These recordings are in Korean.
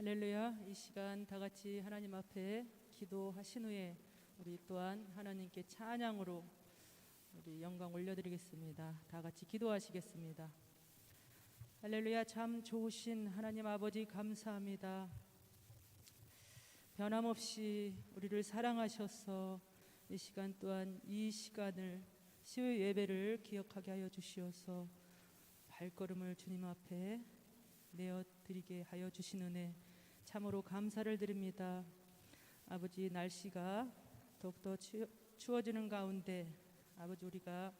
할렐루야. 이 시간 다 같이 하나님 앞에 기도하신 후에 우리 또한 하나님께 찬양으로 우리 영광 올려드리겠습니다. 다 같이 기도하시겠습니다. 할렐루야. 참 좋으신 하나님 아버지 감사합니다. 변함없이 우리를 사랑하셔서 이 시간 또한 이 시간을 수요 예배를 기억하게 하여 주시어서 발걸음을 주님 앞에 내어드리게 하여 주신 은혜 참으로 감사를 드립니다. 아버지, 날씨가 더욱더 추워지는 가운데 아버지, 우리가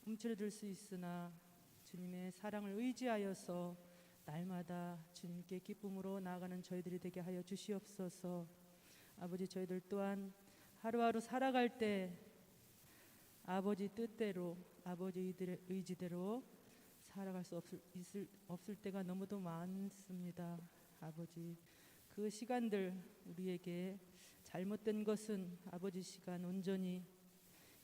움츠러들 수 있으나 주님의 사랑을 의지하여서 날마다 주님께 기쁨으로 나아가는 저희들이 되게 하여 주시옵소서. 아버지, 저희들 또한 하루하루 살아갈 때 아버지 뜻대로 아버지 의지대로 살아갈 수 없을 때가 너무도 많습니다. 아버지, 그 시간들 우리에게 잘못된 것은 아버지 시간 온전히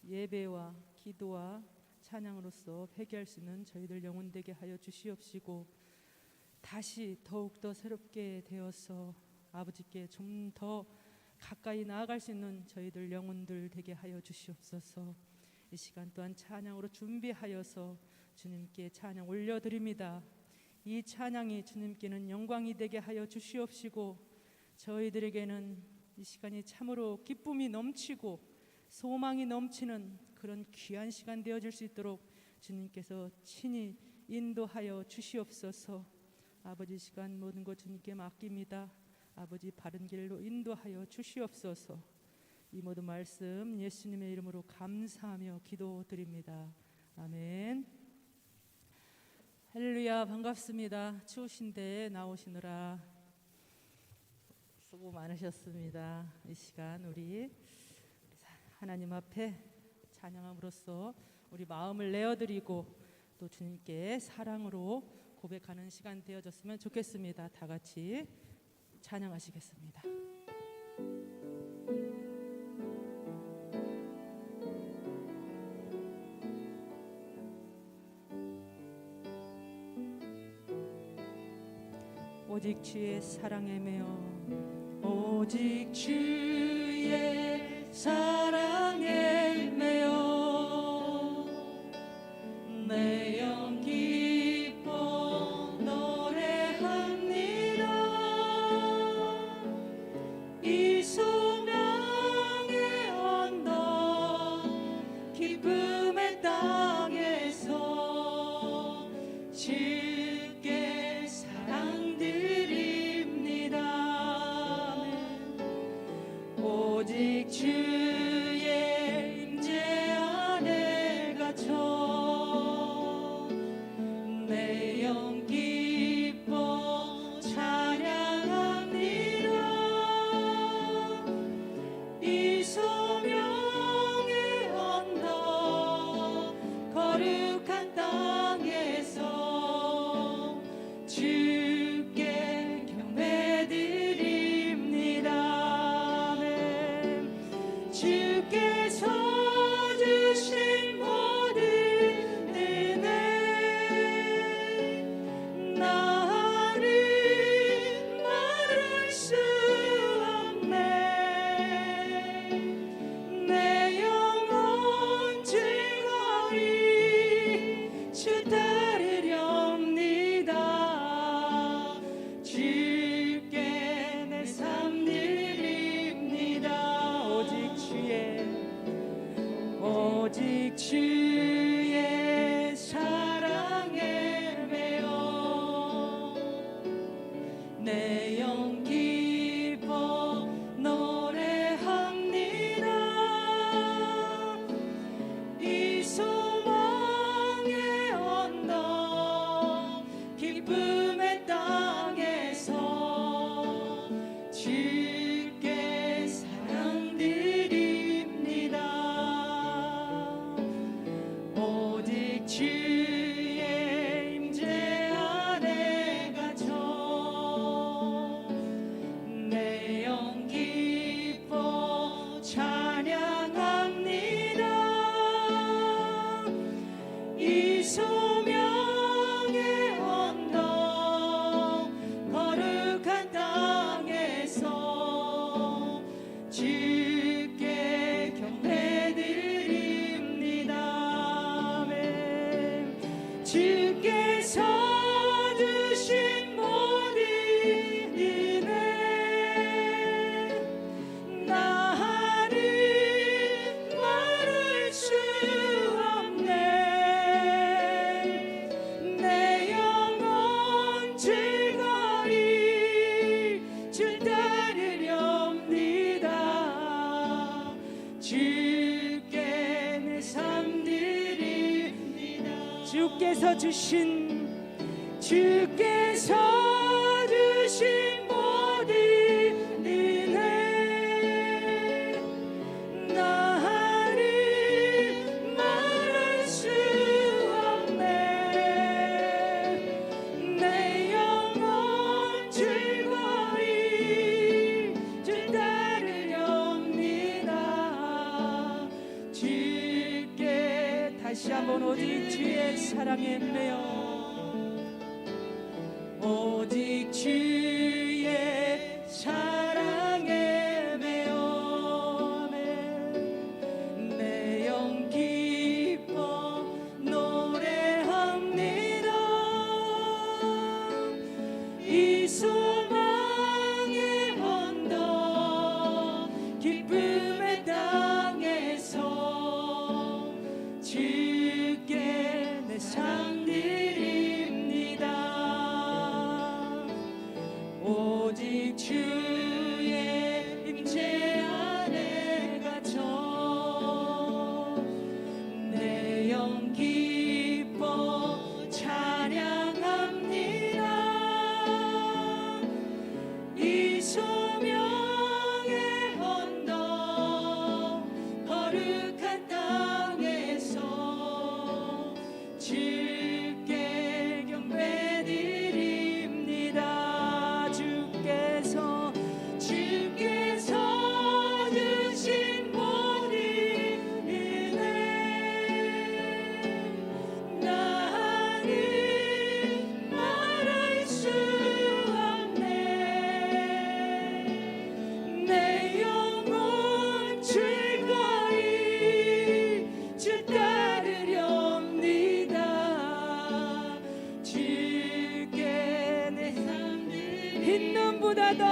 예배와 기도와 찬양으로서 회개할 수 있는 저희들 영혼 되게 하여 주시옵시고, 다시 더욱더 새롭게 되어서 아버지께 좀 더 가까이 나아갈 수 있는 저희들 영혼들 되게 하여 주시옵소서. 이 시간 또한 찬양으로 준비하여서 주님께 찬양 올려드립니다. 이 찬양이 주님께는 영광이 되게 하여 주시옵시고, 저희들에게는 이 시간이 참으로 기쁨이 넘치고 소망이 넘치는 그런 귀한 시간 되어질 수 있도록 주님께서 친히 인도하여 주시옵소서. 아버지, 시간 모든 것 주님께 맡깁니다. 아버지, 바른 길로 인도하여 주시옵소서. 이 모든 말씀 예수님의 이름으로 감사하며 기도드립니다. 아멘. 할렐루야. 반갑습니다. 추우신데 나오시느라 수고 많으셨습니다. 이 시간 우리 하나님 앞에 찬양함으로써 우리 마음을 내어드리고 또 주님께 사랑으로 고백하는 시간 되어졌으면 좋겠습니다. 다 같이 찬양하시겠습니다. 오직 주의 사랑에 매여, 오직 주의 사랑에 매여 내 영 기뻐 노래합니다. 이 소명의 언덕 기쁨의 땅에서 주께 사랑드립니다. 오직 주의 임재 안에 갇혀 내 영 기뻐 찬양합니다. 이 소명의 언덕 거룩한 땅에서 주께 경배드립니다. 주께서 주신 모든 은혜 나는 말할 수 없네. 내 영혼 즐거이 주 따르렵니다. 주께 내 삶 드립니다. 오직 주의 사랑에 매여 내 영 기뻐 노래합니다. 이 소망의 언덕 기쁨의 땅에서 주께 사랑드립니다. 오직 주의 임재 안에 갇혀 내 영 기뻐 찬양합니다. 이 소명의 언덕 거룩한 땅 주께서 주신 모든 은혜 나는 말할 수 없네. 내 영혼 즐거이 주 따르렵니다. 주께 내 삶 드립니다. 주께서 주신 모든 은혜 나를 말할 수 없네. 내 영혼 즐거이 주 따르렵니다. 주께 다시 한번 오직 주의 사랑에 매여 오직 주의 사랑에 매여 내 영 기뻐 노래합니다. 이 소망의 언덕 기쁨의 땅에서 주께 내 삶 드립니다. 오직 주의 임재 안에 갇혀 내 영 기뻐 찬양합니다. 이 소명의 언덕 거룩한 땅에서 주께 경배드립니다. 주께서 주신 모든 은혜 나는 말할 수 없네. 내 영혼 즐거이 주 따르렵니다. 주께 내 삶 흰 눈보다도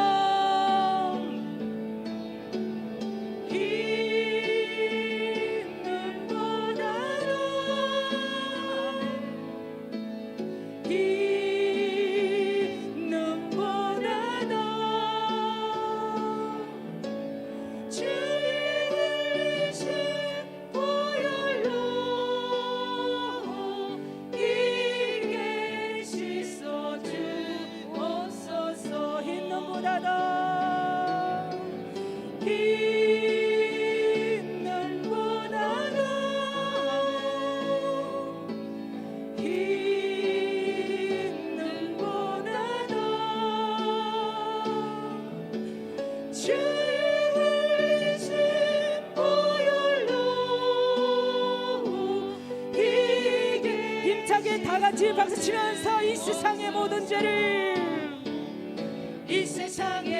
힘차게 다같이 박수치면서 이 세상의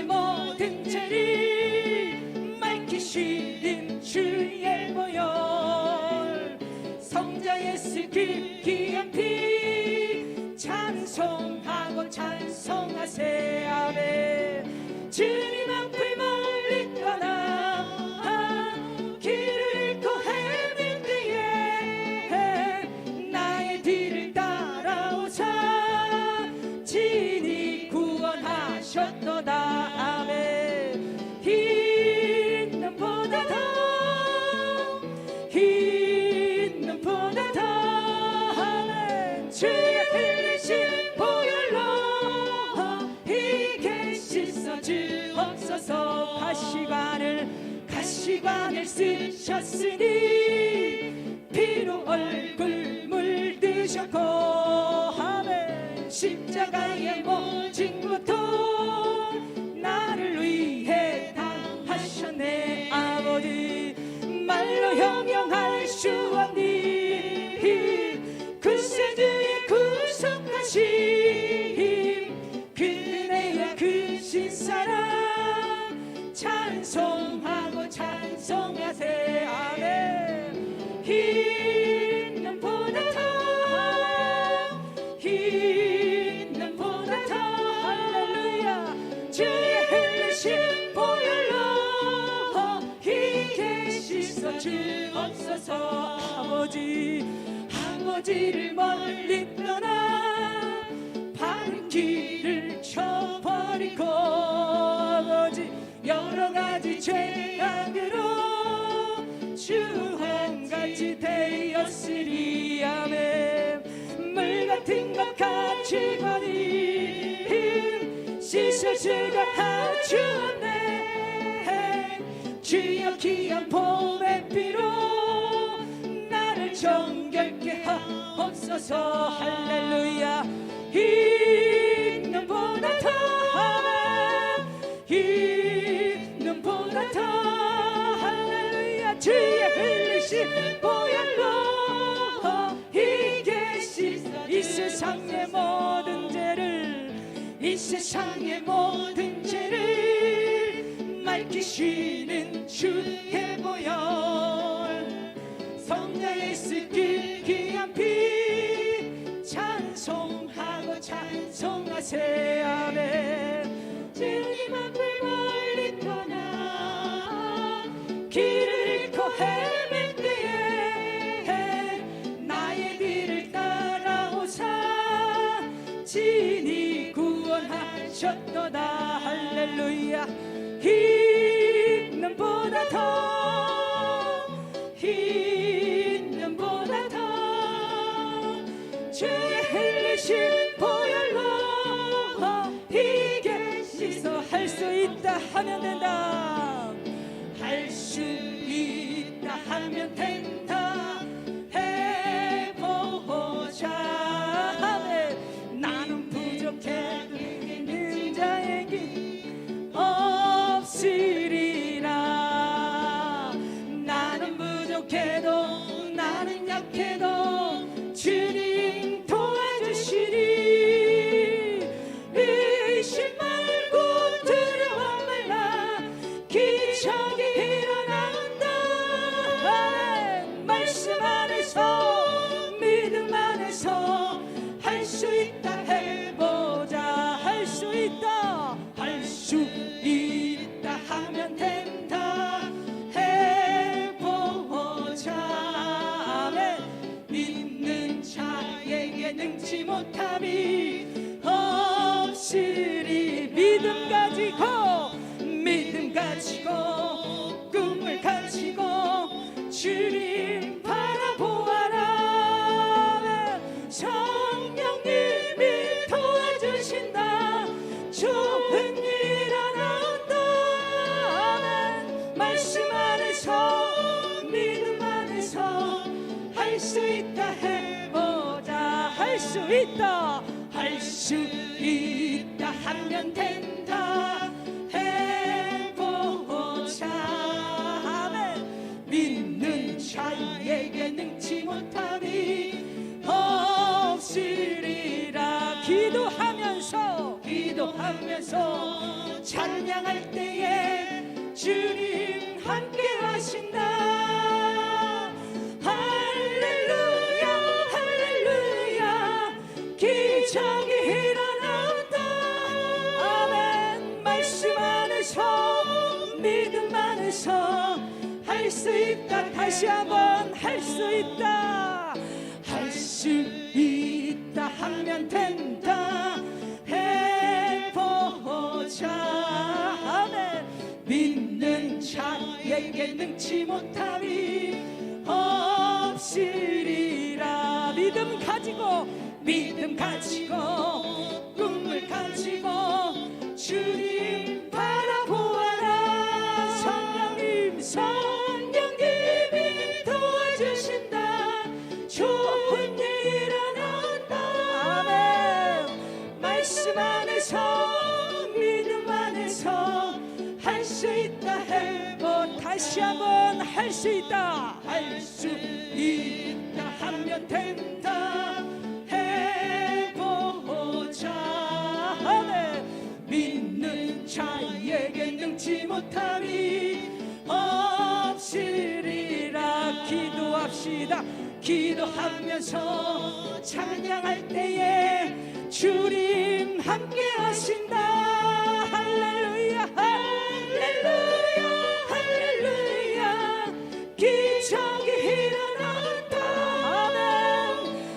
모든 죄를 밝히시는 주의 보혈 성자 예수 그 귀한 피 찬송하고 찬송하세 아멘. 주님 앞을 멀리 떠나 길을 잃고 헤맬 때에 나의 뒤를 따라오사 친히 구원하셨도다 아멘. 흰 눈보다 더 아멘. 주의 흘리신 보혈로 이게 씻어 주옵소서. 가시관을 쓰셨으니 피로 얼굴 물드셨고 아멘. 십자가의 모진 고통 나를 위해 당하셨네 아버지. 말로 형용할 수 없니 그 세주의 구속하심 그 은혜와 그 신사랑 찬송하고 찬송하세 아멘. 흰 눈보다 더 아버지를 멀리 떠나 바른 길을 쳐버리고 아버지 여러 가지 죄악으로 주홍같이 되었으리. 아멘. 물 같은 것 같이 버린 씻어주가 다 주었네. 주여 귀한 봄의 비로 나를 정결케 하옵소서. 할렐루야. 이 눈보다 더 이 눈보다 더 할렐루야. 주의 흘리신 보혈로 이게 씻어 이 세상의 모든 죄를 이 세상의 모든 죄를 맑히시는 주의 보혈. 성령의 씻길 귀한 피 찬송하고 찬송하세. 아멘. 주님 앞을 멀리 떠나 길을 잃고 헤맬 때에 나의 뒤를 따라오사 진히 구원하셨도다. 할렐루야. 흰 눈보다 더 흰 눈보다 더 주의 흘리신 보혈로 이게 씻어 할 수 있다 하면 된다. 할 수 있다 하면 된다. 해보자. 나는 부족해도 있는 자에게 없으리라. 나는 부족해도 나는 약해도 주님 도와주시리. 의심 말고 두려워 말라. 기적이 일어난다. 말씀 안에서 믿음 안에서 할 수 있다. 해보자. 할 수 있다. 할 수 있다 하면 된다. 해보자. 아멘. 믿는 자에게 능치 못함이 없으리. 믿음 가지고 꿈을 가지고 주님 바라보아라. 성령님이 도와주신다. 좋은 일 일어난다. 아멘. 말씀 안에서 믿음 안에서 할 수 있다. 해보자. 할 수 있다. 할 수 있다 하면 된다. 해보자. 아멘. 믿는 자에게 능치 못함이 없으리라. 기도하면서 찬양할 때에 주님 함께 하신다. 할렐루야 할렐루야. 기적이 일어난다. 아멘. 말씀 안에서 믿음 안에서 할 수 있다. 다시 한번 할 수 있다. 할 수 있다 하면 된다. 해보자. 아멘. 믿는 자에게 능치 못함이 없으리라. 믿음 가지고 꿈을 가지고 주님 바라보아라. 성령님이 도와주신다. 좋은 일 일어난다. 아멘. 말씀 안에서 믿음 안에서 할 수 있다. 해보 다시 한번 할 수 있다. 할 수 있다 하면 된다. 해보자. 아멘. 믿는 자에게 능치 못함이 없으리라. 기도합시다. 기도하면서 찬양할 때에 주님 함께 하신다. 할렐루야 할렐루야 할렐루야. 기적이 일어난다. 아멘.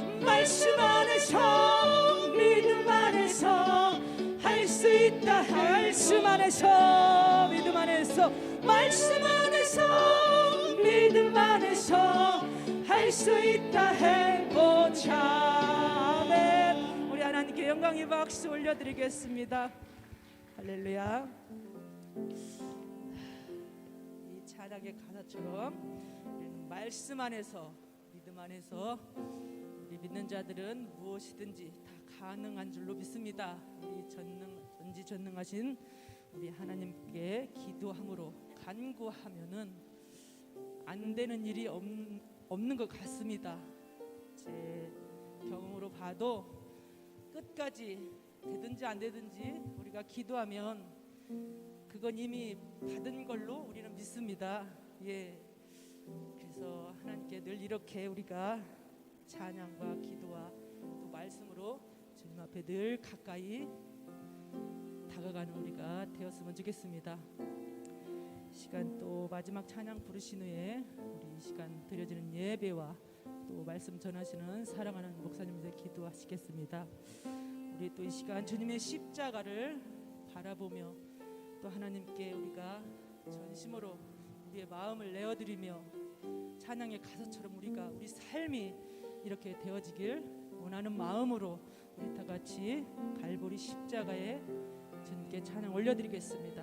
안에서 믿음 안에서 말씀 안에서 믿음 안에서 할 수 있다 해보자. 아멘. 우리 하나님께 영광의 박수 올려드리겠습니다. 할렐루야. 이 찬양의 가사처럼 말씀 안에서 믿음 안에서 우리 믿는 자들은 무엇이든지 다 가능한 줄로 믿습니다. 우리 전지전능하신 우리 하나님께 기도함으로 간구하면은 안 되는 일이 없는 것 같습니다. 제 경험으로 봐도 끝까지 되든지 안 되든지 우리가 기도하면 그건 이미 받은 걸로 우리는 믿습니다. 예. 그래서 하나님께 늘 이렇게 우리가 찬양과 기도와 또 말씀으로 주님 앞에 늘 가까이 다가가는 우리가 되었으면 좋겠습니다. 시간 또 마지막 찬양 부르신 후에 우리 이 시간 드려지는 예배와 또 말씀 전하시는 사랑하는 목사님들 기도하시겠습니다. 우리 또 이 시간 주님의 십자가를 바라보며 또 하나님께 우리가 전심으로 우리의 마음을 내어드리며 찬양의 가사처럼 우리 삶이 이렇게 되어지길 원하는 마음으로 우리 다 같이 갈보리 십자가에 주님께 찬양 올려드리겠습니다.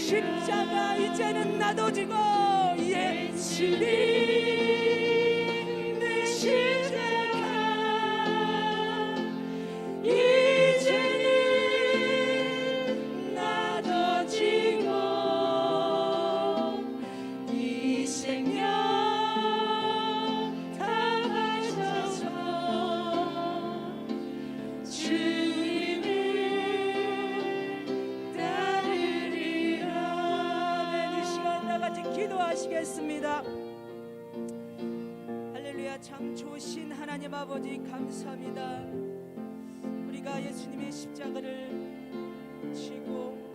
십자가 이제는 나도 지고 예수님 내 십자가 이제는 나도 지고 이 생명 기도드리겠습니다. 할렐루야. 참 좋으신 하나님 아버지 감사합니다. 우리가 예수님의 십자가를 지고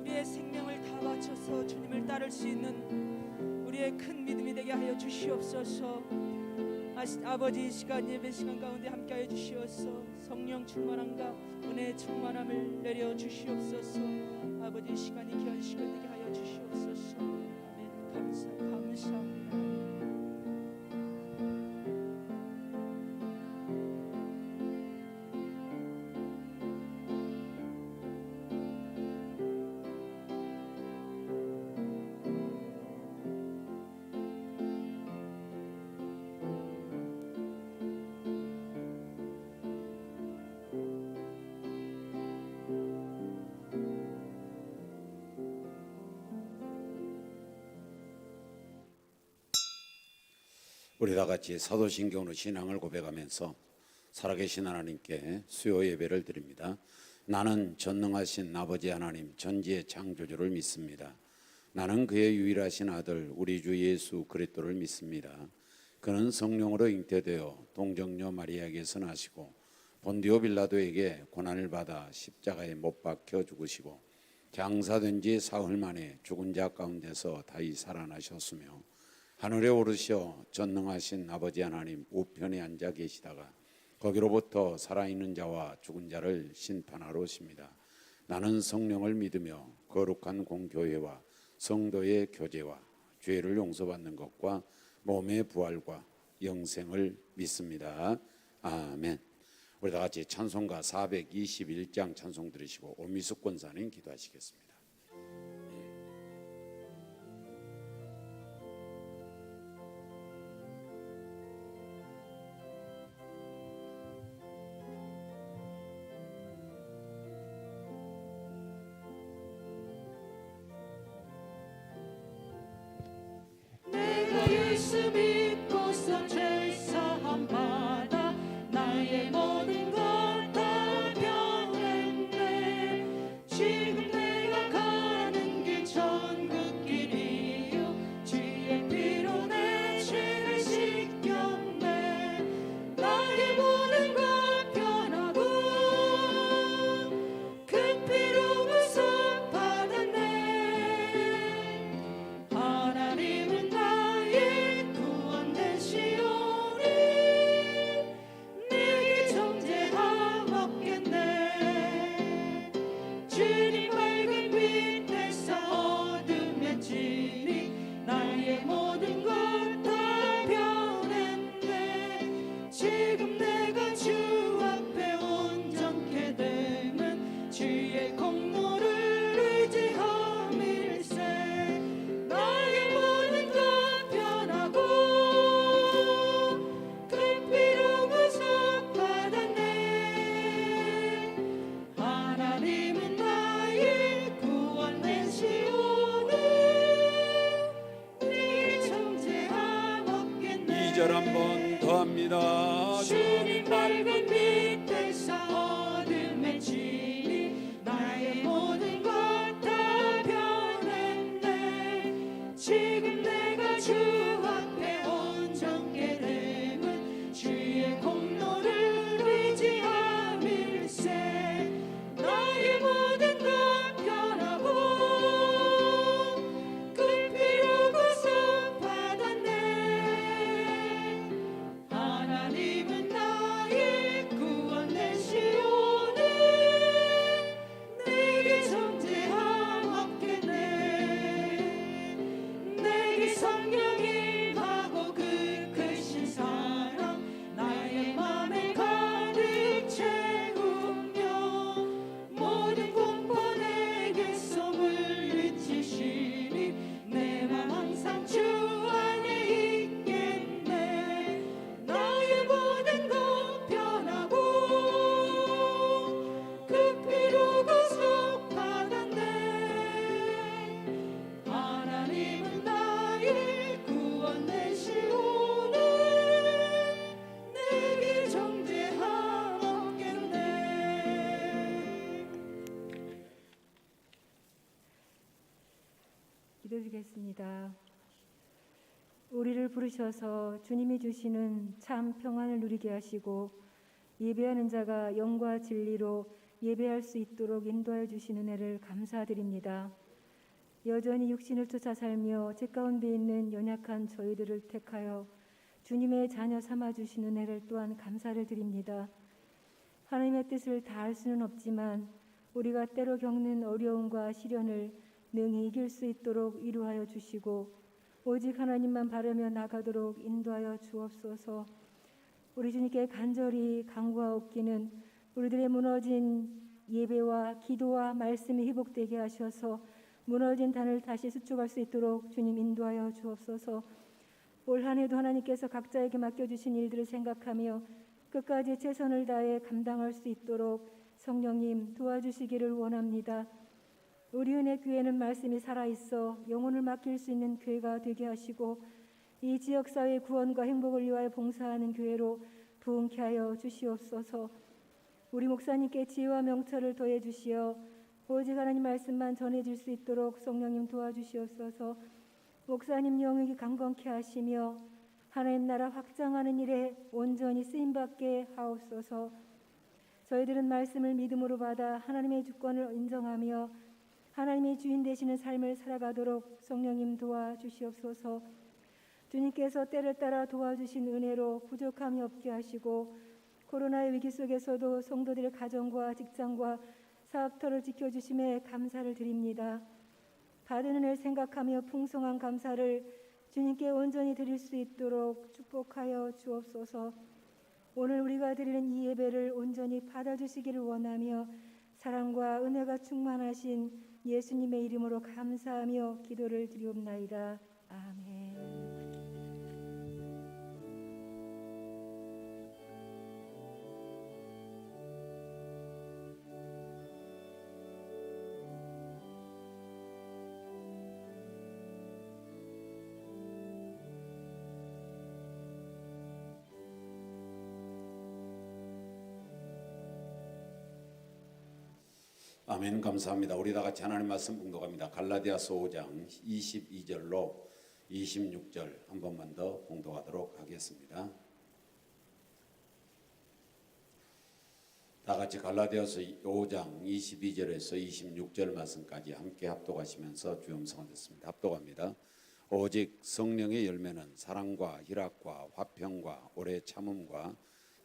우리의 생명을 다 바쳐서 주님을 따를 수 있는 우리의 큰 믿음이 되게 하여 주시옵소서. 아버지, 이 시간 예배 시간 가운데 함께하여 주시옵소서. 성령 충만함과 은혜 충만함을 내려 주시옵소서. 아버지, 이 시간이 귀한 시간 되게 하여 주시옵소서. 아멘. 감사합니다. 우리 다 같이 사도신경으로 신앙을 고백하면서 살아계신 하나님께 수요 예배를 드립니다. 나는 전능하신 아버지 하나님 전지의 창조주를 믿습니다. 나는 그의 유일하신 아들 우리 주 예수 그리스도를 믿습니다. 그는 성령으로 잉태되어 동정녀 마리아에게서 나시고 본디오 빌라도에게 고난을 받아 십자가에 못 박혀 죽으시고 장사된 지 사흘 만에 죽은 자 가운데서 다시 살아나셨으며 하늘에 오르셔 전능하신 아버지 하나님 우편에 앉아 계시다가 거기로부터 살아있는 자와 죽은 자를 심판하러 오십니다. 나는 성령을 믿으며 거룩한 공교회와 성도의 교제와 죄를 용서받는 것과 몸의 부활과 영생을 믿습니다. 아멘. 우리 다 같이 찬송가 421장 찬송 들으시고 오미숙 권사님 기도하시겠습니다. 예수 믿고서 죄 사함 받아 나의 모든 것 다 변했네. 지금 내가 가는 길 천국길이요 주의 피로 내 죄를 씻겼네. 나의 모든 것 변하고 그 피로 구속 받았네. 하나님은 나의 구원 되시오니 내게 정죄함 없겠네. 주님 밝은 빛에서 어둠에 지니 나의 모든 것 다 변했네. 지금 내가 주 앞에 온전케 됨은 주의 공로를 의지함일세. 나의 모든 것 변하고 그 피로 구속 받았네. 하나님은 나의 구원 되시오니 네 정죄함 없겠네. 2절 한번 더 합니다. 주님 밝은 빛에서 어둠에 지니 나의 기도드리겠습니다. 우리를 부르셔서 주님이 주시는 참 평안을 누리게 하시고 예배하는 자가 영과 진리로 예배할 수 있도록 인도하여 주신 은혜를 감사드립니다. 여전히 육신을 쫓아 살며 제 가운데 있는 연약한 저희들을 택하여 주님의 자녀 삼아 주신 은혜를 또한 감사를 드립니다. 하나님의 뜻을 다 알 수는 없지만 우리가 때로 겪는 어려움과 시련을 능히 이길 수 있도록 위로하여 주시고 오직 하나님만 바라며 나가도록 인도하여 주옵소서. 우리 주님께 간절히 간구하옵기는 우리들의 무너진 예배와 기도와 말씀이 회복되게 하셔서 무너진 단을 다시 수축할 수 있도록 주님 인도하여 주옵소서. 올 한 해도 하나님께서 각자에게 맡겨주신 일들을 생각하며 끝까지 최선을 다해 감당할 수 있도록 성령님 도와주시기를 원합니다. 우리 은혜 교회는 말씀이 살아있어 영혼을 맡길 수 있는 교회가 되게 하시고 이 지역사회 구원과 행복을 위하여 봉사하는 교회로 부흥케 하여 주시옵소서. 우리 목사님께 지혜와 명철을 더해 주시어 오직 하나님 말씀만 전해질 수 있도록 성령님 도와주시옵소서. 목사님 영역이 강건케 하시며 하나님 나라 확장하는 일에 온전히 쓰임받게 하옵소서. 저희들은 말씀을 믿음으로 받아 하나님의 주권을 인정하며 하나님의 주인 되시는 삶을 살아가도록 성령님 도와주시옵소서. 주님께서 때를 따라 도와주신 은혜로 부족함이 없게 하시고 코로나의 위기 속에서도 성도들의 가정과 직장과 사업터를 지켜주심에 감사를 드립니다. 받은 은혜를 생각하며 풍성한 감사를 주님께 온전히 드릴 수 있도록 축복하여 주옵소서. 오늘 우리가 드리는 이 예배를 온전히 받아주시기를 원하며 사랑과 은혜가 충만하신 예수님의 이름으로 감사하며 기도를 드리옵나이다. 아멘. 아멘. 감사합니다. 우리 다 같이 하나님 말씀 봉독합니다. 갈라디아서 5장 22절로 26절 한 번만 더 봉독하도록 하겠습니다. 다 같이 갈라디아서 5장 22절에서 26절 말씀까지 함께 합독하시면서 주음성을 듣습니다. 합독합니다. 오직 성령의 열매는 사랑과 희락과 화평과 오래 참음과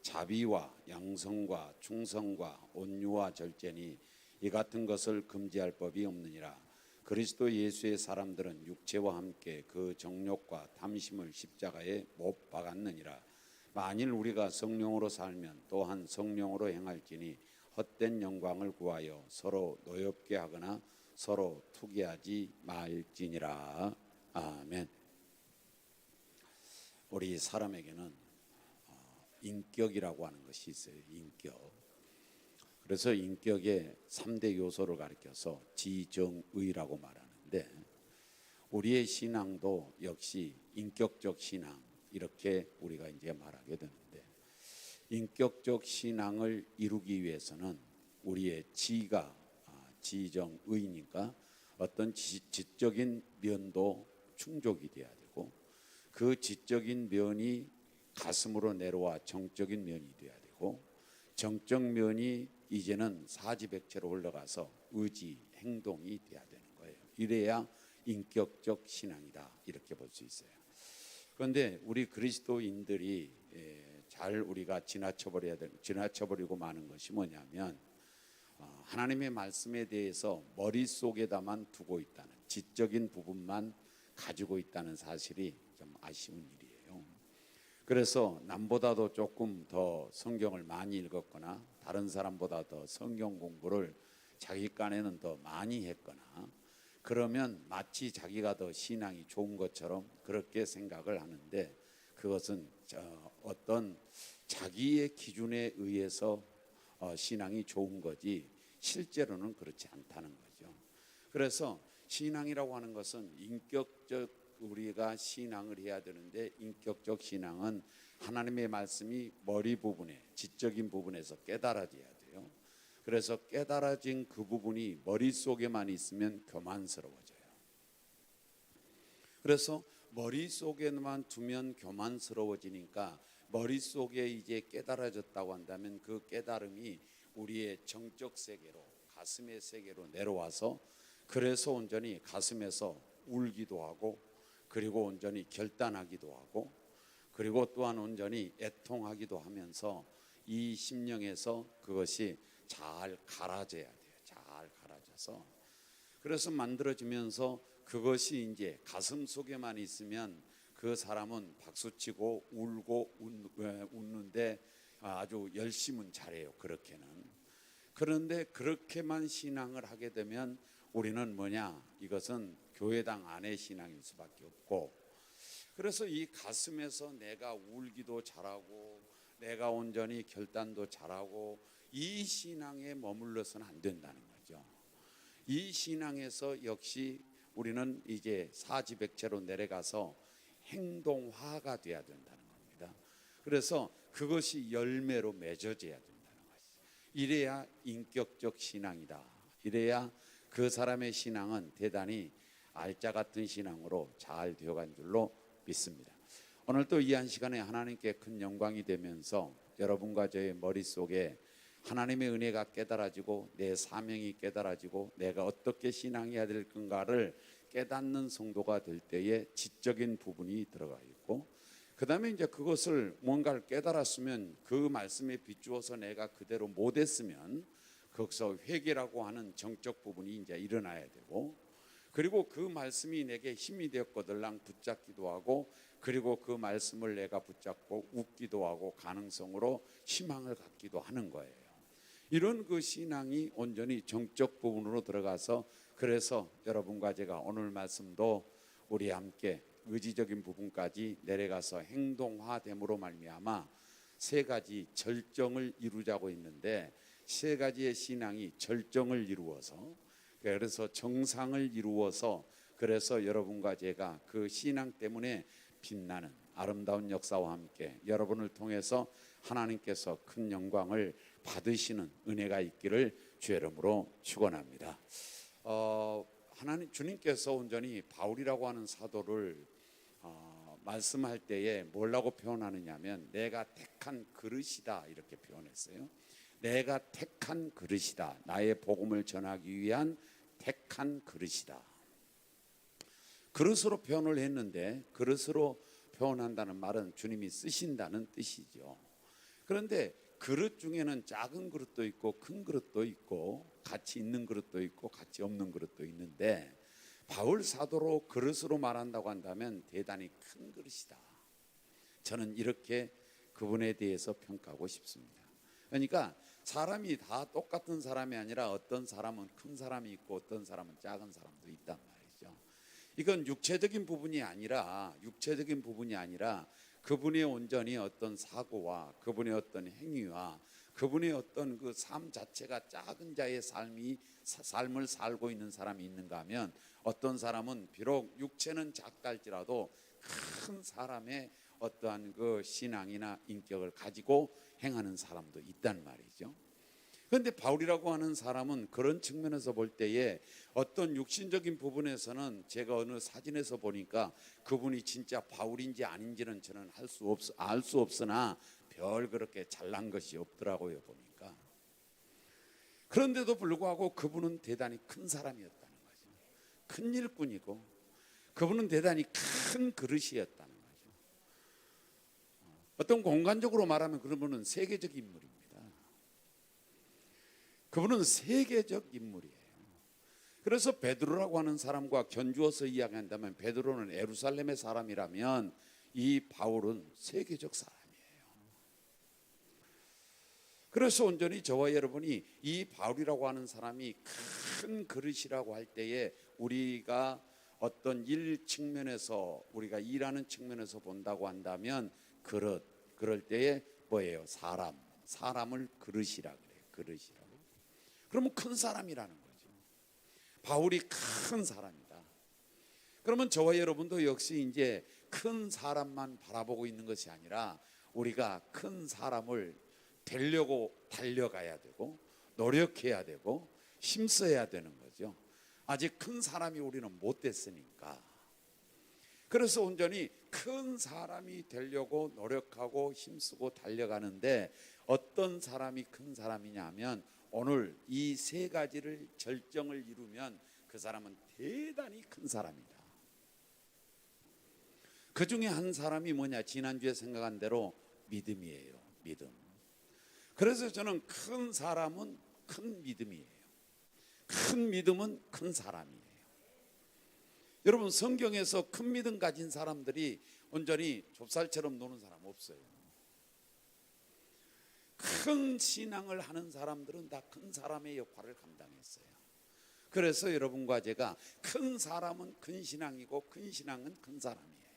자비와 양성과 충성과 온유와 절제니 이 같은 것을 금지할 법이 없느니라. 그리스도 예수의 사람들은 육체와 함께 그 정욕과 탐심을 십자가에 못 박았느니라. 만일 우리가 성령으로 살면 또한 성령으로 행할지니 헛된 영광을 구하여 서로 노엽게 하거나 서로 투기하지 말지니라. 아멘. 우리 사람에게는 인격이라고 하는 것이 있어요. 인격. 그래서 인격의 3대 요소를 가리켜서 지정의라고 말하는데 우리의 신앙도 역시 인격적 신앙 이렇게 우리가 이제 말하게 되는데 인격적 신앙을 이루기 위해서는 우리의 지가 지정의니까 어떤 지적인 면도 충족이 돼야 되고 그 지적인 면이 가슴으로 내려와 정적인 면이 돼야 되고 정적 면이 이제는 사지백체로 올라가서 의지, 행동이 돼야 되는 거예요. 이래야 인격적 신앙이다 이렇게 볼 수 있어요. 그런데 우리 그리스도인들이 잘 우리가 지나쳐버리고 마는 것이 뭐냐면 하나님의 말씀에 대해서 머릿속에다만 두고 있다는 지적인 부분만 가지고 있다는 사실이 좀 아쉬운 일이에요. 그래서 남보다도 조금 더 성경을 많이 읽었거나 다른 사람보다 더 성경 공부를 자기 깐에는 더 많이 했거나 그러면 마치 자기가 더 신앙이 좋은 것처럼 그렇게 생각을 하는데 그것은 어떤 자기의 기준에 의해서 신앙이 좋은 거지 실제로는 그렇지 않다는 거죠. 그래서 신앙이라고 하는 것은 인격적 우리가 신앙을 해야 되는데 인격적 신앙은 하나님의 말씀이 머리 부분에 지적인 부분에서 깨달아져야 돼요. 그래서 깨달아진 그 부분이 머릿속에만 있으면 교만스러워져요. 그래서 머릿속에만 두면 교만스러워지니까 머릿속에 이제 깨달아졌다고 한다면 그 깨달음이 우리의 정적 세계로, 가슴의 세계로 내려와서 그래서 온전히 가슴에서 울기도 하고, 그리고 온전히 결단하기도 하고, 그리고 또한 온전히 애통하기도 하면서 이 심령에서 그것이 잘 갈아져야 돼요. 잘 갈아져서 그래서 만들어지면서 그것이 이제 가슴 속에만 있으면 그 사람은 박수치고 울고 웃는데 아주 열심은 잘해요. 그렇게는. 그런데 그렇게만 신앙을 하게 되면 우리는 뭐냐? 이것은 교회당 안의 신앙일 수밖에 없고, 그래서 이 가슴에서 내가 울기도 잘하고 내가 온전히 결단도 잘하고 이 신앙에 머물러서는 안 된다는 거죠. 이 신앙에서 역시 우리는 이제 사지백체로 내려가서 행동화가 돼야 된다는 겁니다. 그래서 그것이 열매로 맺어져야 된다는 것이죠. 이래야 인격적 신앙이다. 이래야 그 사람의 신앙은 대단히 알짜 같은 신앙으로 잘 되어간 줄로 믿습니다. 오늘 또 이 한 시간에 하나님께 큰 영광이 되면서 여러분과 저의 머릿속에 하나님의 은혜가 깨달아지고 내 사명이 깨달아지고 내가 어떻게 신앙해야 될 건가를 깨닫는 성도가 될 때에 지적인 부분이 들어가 있고, 그 다음에 이제 그것을 뭔가를 깨달았으면 그 말씀에 비추어서 내가 그대로 못했으면 거기서 회개라고 하는 정적 부분이 이제 일어나야 되고, 그리고 그 말씀이 내게 힘이 되었거들랑 붙잡기도 하고, 그리고 그 말씀을 내가 붙잡고 웃기도 하고 가능성으로 희망을 갖기도 하는 거예요. 이런 그 신앙이 온전히 정적 부분으로 들어가서, 그래서 여러분과 제가 오늘 말씀도 우리 함께 의지적인 부분까지 내려가서 행동화됨으로 말미암아 세 가지 절정을 이루자고 했는데, 세 가지의 신앙이 절정을 이루어서, 그래서 정상을 이루어서, 그래서 여러분과 제가 그 신앙 때문에 빛나는 아름다운 역사와 함께 여러분을 통해서 하나님께서 큰 영광을 받으시는 은혜가 있기를 주의 이름으로 축원합니다. 하나님 주님께서 온전히 바울이라고 하는 사도를 말씀할 때에 뭐라고 표현하느냐면 내가 택한 그릇이다 이렇게 표현했어요. 내가 택한 그릇이다. 나의 복음을 전하기 위한 택한 그릇이다. 그릇으로 표현을 했는데, 그릇으로 표현한다는 말은 주님이 쓰신다는 뜻이죠. 그런데 그릇 중에는 작은 그릇도 있고 큰 그릇도 있고 가치 있는 그릇도 있고 가치 없는 그릇도 있는데, 바울 사도로 그릇으로 말한다고 한다면 대단히 큰 그릇이다. 저는 이렇게 그분에 대해서 평가하고 싶습니다. 그러니까 사람이 다 똑같은 사람이 아니라 어떤 사람은 큰 사람이 있고 어떤 사람은 작은 사람도 있단 말이죠. 이건 육체적인 부분이 아니라 그분의 온전히 어떤 사고와 그분의 어떤 행위와 그분의 어떤 그 삶 자체가 작은 자의 삶을 살고 있는 사람이 있는가 하면, 어떤 사람은 비록 육체는 작다 할지라도 큰 사람의 어떠한 그 신앙이나 인격을 가지고 행하는 사람도 있단 말이죠. 그런데 바울이라고 하는 사람은 그런 측면에서 볼 때에 어떤 육신적인 부분에서는 제가 어느 사진에서 보니까 그분이 진짜 바울인지 아닌지는 저는 알 수 없으나 별 그렇게 잘난 것이 없더라고요 보니까. 그런데도 불구하고 그분은 대단히 큰 사람이었다는 거죠. 큰 일꾼이고 그분은 대단히 큰 그릇이었다는 거죠. 어떤 공간적으로 말하면 그분은 세계적 인물입니다. 그분은 세계적 인물이에요. 그래서 베드로라고 하는 사람과 견주어서 이야기한다면, 베드로는 예루살렘의 사람이라면 이 바울은 세계적 사람이에요. 그래서 온전히 저와 여러분이 이 바울이라고 하는 사람이 큰 그릇이라고 할 때에 우리가 어떤 일 측면에서, 우리가 일하는 측면에서 본다고 한다면 그럴 때에 뭐예요? 사람을 그릇이라 그래요. 그릇이라고. 그러면 큰 사람이라는 거죠. 바울이 큰 사람이다. 그러면 저와 여러분도 역시 이제 큰 사람만 바라보고 있는 것이 아니라 우리가 큰 사람을 되려고 달려가야 되고 노력해야 되고 힘써야 되는 거죠. 아직 큰 사람이 우리는 못 됐으니까. 그래서 온전히 큰 사람이 되려고 노력하고 힘쓰고 달려가는데 어떤 사람이 큰 사람이냐면 오늘 이 세 가지를 절정을 이루면 그 사람은 대단히 큰 사람이다. 그 중에 한 사람이 뭐냐? 지난주에 생각한 대로 믿음이에요. 믿음. 그래서 저는 큰 사람은 큰 믿음이에요. 큰 믿음은 큰 사람이에요. 여러분, 성경에서 큰 믿음 가진 사람들이 온전히 좁쌀처럼 노는 사람 없어요. 큰 신앙을 하는 사람들은 다 큰 사람의 역할을 감당했어요. 그래서 여러분과 제가 큰 사람은 큰 신앙이고 큰 신앙은 큰 사람이에요.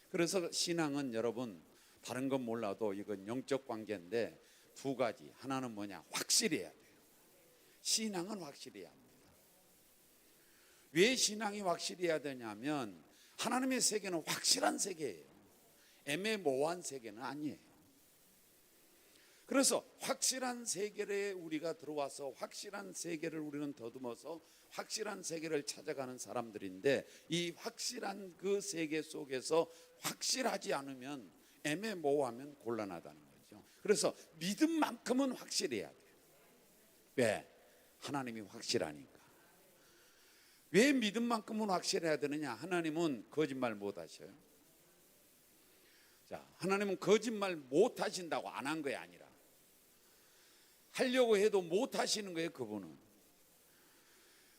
그래서 신앙은 여러분 다른 건 몰라도 이건 영적 관계인데 두 가지. 하나는 뭐냐? 확실해야 돼요. 신앙은 확실해야 합니다. 왜 신앙이 확실해야 되냐면 하나님의 세계는 확실한 세계예요. 애매모호한 세계는 아니에요. 그래서 확실한 세계에 우리가 들어와서 확실한 세계를 우리는 더듬어서 확실한 세계를 찾아가는 사람들인데 이 확실한 그 세계 속에서 확실하지 않으면 애매모호하면 곤란하다는 거죠. 그래서 믿음만큼은 확실해야 돼요. 왜? 하나님이 확실하니까. 왜 믿음만큼은 확실해야 되느냐? 하나님은 거짓말 못 하셔요. 자, 하나님은 거짓말 못 하신다고 안 한 게 아니라 하려고 해도 못 하시는 거예요, 그분은.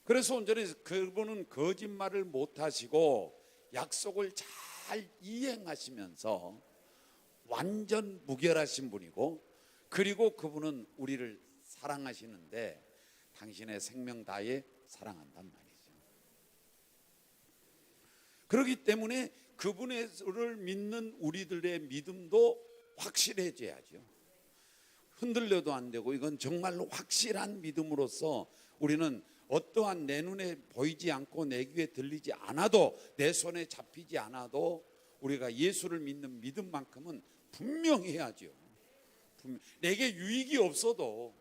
그래서 온전히 그분은 거짓말을 못 하시고 약속을 잘 이행하시면서 완전 무결하신 분이고, 그리고 그분은 우리를 사랑하시는데 당신의 생명 다해 사랑한단 말이죠. 그렇기 때문에 그분을 믿는 우리들의 믿음도 확실해져야죠. 흔들려도 안 되고 이건 정말로 확실한 믿음으로서 우리는 어떠한 내 눈에 보이지 않고 내 귀에 들리지 않아도 내 손에 잡히지 않아도 우리가 예수를 믿는 믿음만큼은 분명해야죠. 내게 유익이 없어도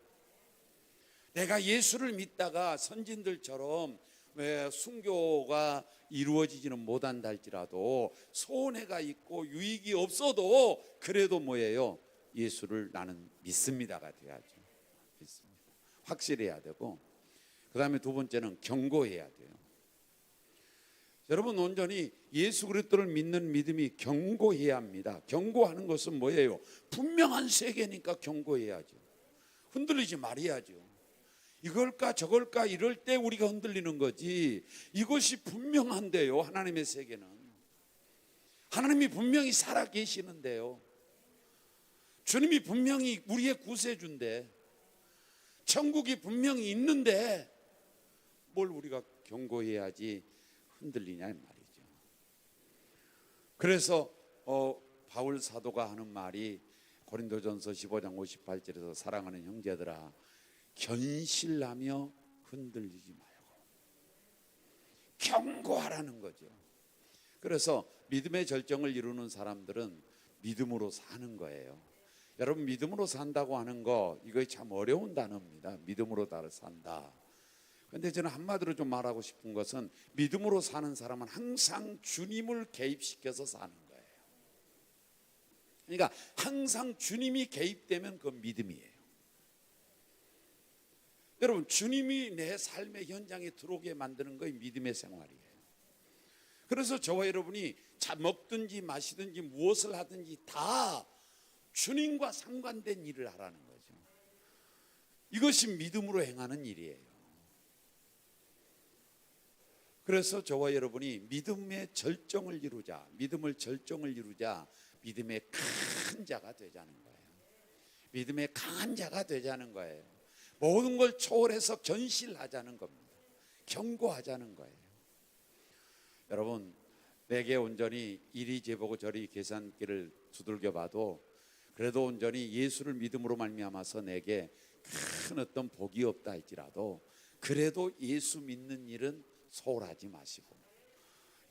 내가 예수를 믿다가 선진들처럼 왜 순교가 이루어지지는 못한다 할지라도 손해가 있고 유익이 없어도 그래도 뭐예요? 예수를 나는 믿습니다가 돼야죠. 믿습니다. 확실해야 되고, 그 다음에 두 번째는 경고해야 돼요. 여러분, 온전히 예수 그리스도를 믿는 믿음이 경고해야 합니다. 경고하는 것은 뭐예요? 분명한 세계니까 경고해야죠. 흔들리지 말아야죠. 이걸까 저걸까 이럴 때 우리가 흔들리는 거지, 이것이 분명한데요. 하나님의 세계는 하나님이 분명히 살아 계시는데요. 주님이 분명히 우리의 구세주인데, 천국이 분명히 있는데 뭘 우리가 경고해야지 흔들리냐 이 말이죠. 그래서 바울 사도가 하는 말이 고린도전서 15장 58절에서 사랑하는 형제들아 견실하며 흔들리지 말고 경고하라는 거죠. 그래서 믿음의 절정을 이루는 사람들은 믿음으로 사는 거예요. 여러분, 믿음으로 산다고 하는 거 이거 참 어려운 단어입니다. 믿음으로 산다. 그런데 저는 한마디로 좀 말하고 싶은 것은 믿음으로 사는 사람은 항상 주님을 개입시켜서 사는 거예요. 그러니까 항상 주님이 개입되면 그건 믿음이에요. 여러분, 주님이 내 삶의 현장에 들어오게 만드는 것이 믿음의 생활이에요. 그래서 저와 여러분이 먹든지 마시든지 무엇을 하든지 다 주님과 상관된 일을 하라는 거죠. 이것이 믿음으로 행하는 일이에요. 그래서 저와 여러분이 믿음의 절정을 이루자, 믿음을 절정을 이루자, 믿음의 큰 자가 되자는 거예요. 믿음의 강한 자가 되자는 거예요. 모든 걸 초월해서 견실하자는 겁니다. 경고하자는 거예요. 여러분, 내게 온전히 이리 재보고 저리 계산기를 두들겨 봐도 그래도 온전히 예수를 믿음으로 말미암아서 내게 큰 어떤 복이 없다 할지라도 그래도 예수 믿는 일은 소홀하지 마시고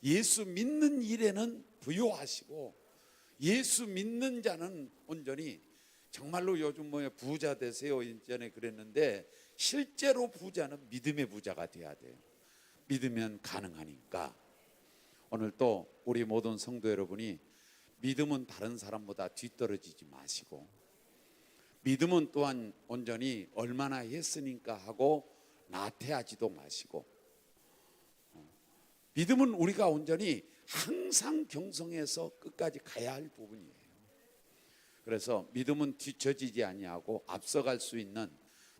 예수 믿는 일에는 부요하시고 예수 믿는 자는 온전히 정말로 요즘 부자 되세요 이전에 그랬는데 실제로 부자는 믿음의 부자가 돼야 돼요. 믿으면 가능하니까 오늘 또 우리 모든 성도 여러분이 믿음은 다른 사람보다 뒤떨어지지 마시고, 믿음은 또한 온전히 얼마나 했으니까 하고 나태하지도 마시고, 믿음은 우리가 온전히 항상 경성해서 끝까지 가야 할 부분이에요. 그래서 믿음은 뒤처지지 아니하고 앞서갈 수 있는,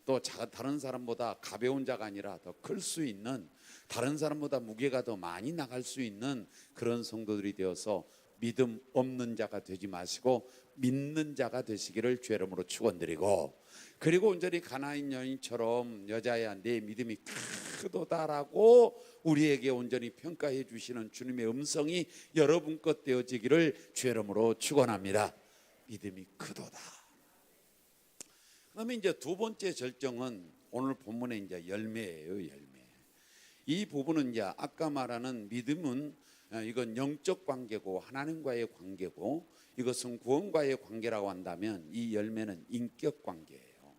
또 다른 사람보다 가벼운 자가 아니라 더 클 수 있는, 다른 사람보다 무게가 더 많이 나갈 수 있는 그런 성도들이 되어서 믿음 없는 자가 되지 마시고 믿는 자가 되시기를 주의 이름으로 축원드리고, 그리고 온전히 가나안 여인처럼 여자야 내 믿음이 크도다라고 우리에게 온전히 평가해 주시는 주님의 음성이 여러분 것 되어지기를 주의 이름으로 축원합니다. 믿음이 크도다. 그다음에 이제 두 번째 절정은 오늘 본문의 이제 열매예요. 열매. 이 부분은 이제 아까 말하는 믿음은 이건 영적 관계고 하나님과의 관계고, 이것은 구원과의 관계라고 한다면 이 열매는 인격 관계예요.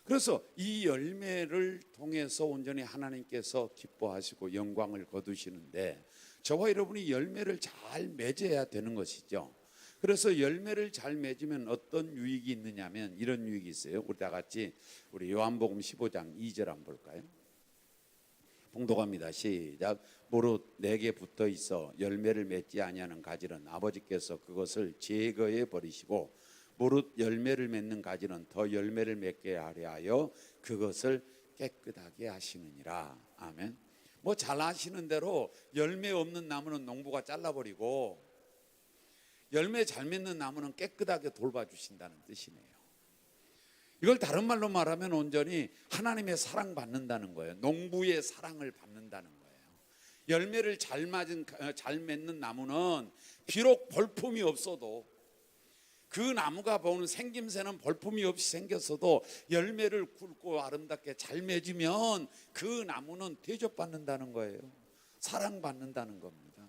그래서 이 열매를 통해서 온전히 하나님께서 기뻐하시고 영광을 거두시는데, 저와 여러분이 열매를 잘 맺어야 되는 것이죠. 그래서 열매를 잘 맺으면 어떤 유익이 있느냐면 이런 유익이 있어요. 우리 다 같이 우리 요한복음 15장 2절 한번 볼까요? 봉독합니다. 시작. 무릇 내게 붙어 있어 열매를 맺지 아니하는 가지는 아버지께서 그것을 제거해 버리시고, 무릇 열매를 맺는 가지는 더 열매를 맺게 하려 하여 그것을 깨끗하게 하시느니라. 아멘. 뭐 잘 아시는 대로 열매 없는 나무는 농부가 잘라버리고, 열매 잘 맺는 나무는 깨끗하게 돌봐주신다는 뜻이네요. 이걸 다른 말로 말하면 온전히 하나님의 사랑 받는다는 거예요. 농부의 사랑을 받는다는 거예요. 열매를 잘 맺는 나무는 비록 벌품이 없어도, 그 나무가 보는 생김새는 벌품이 없이 생겼어도 열매를 굵고 아름답게 잘 맺으면 그 나무는 대접받는다는 거예요. 사랑받는다는 겁니다.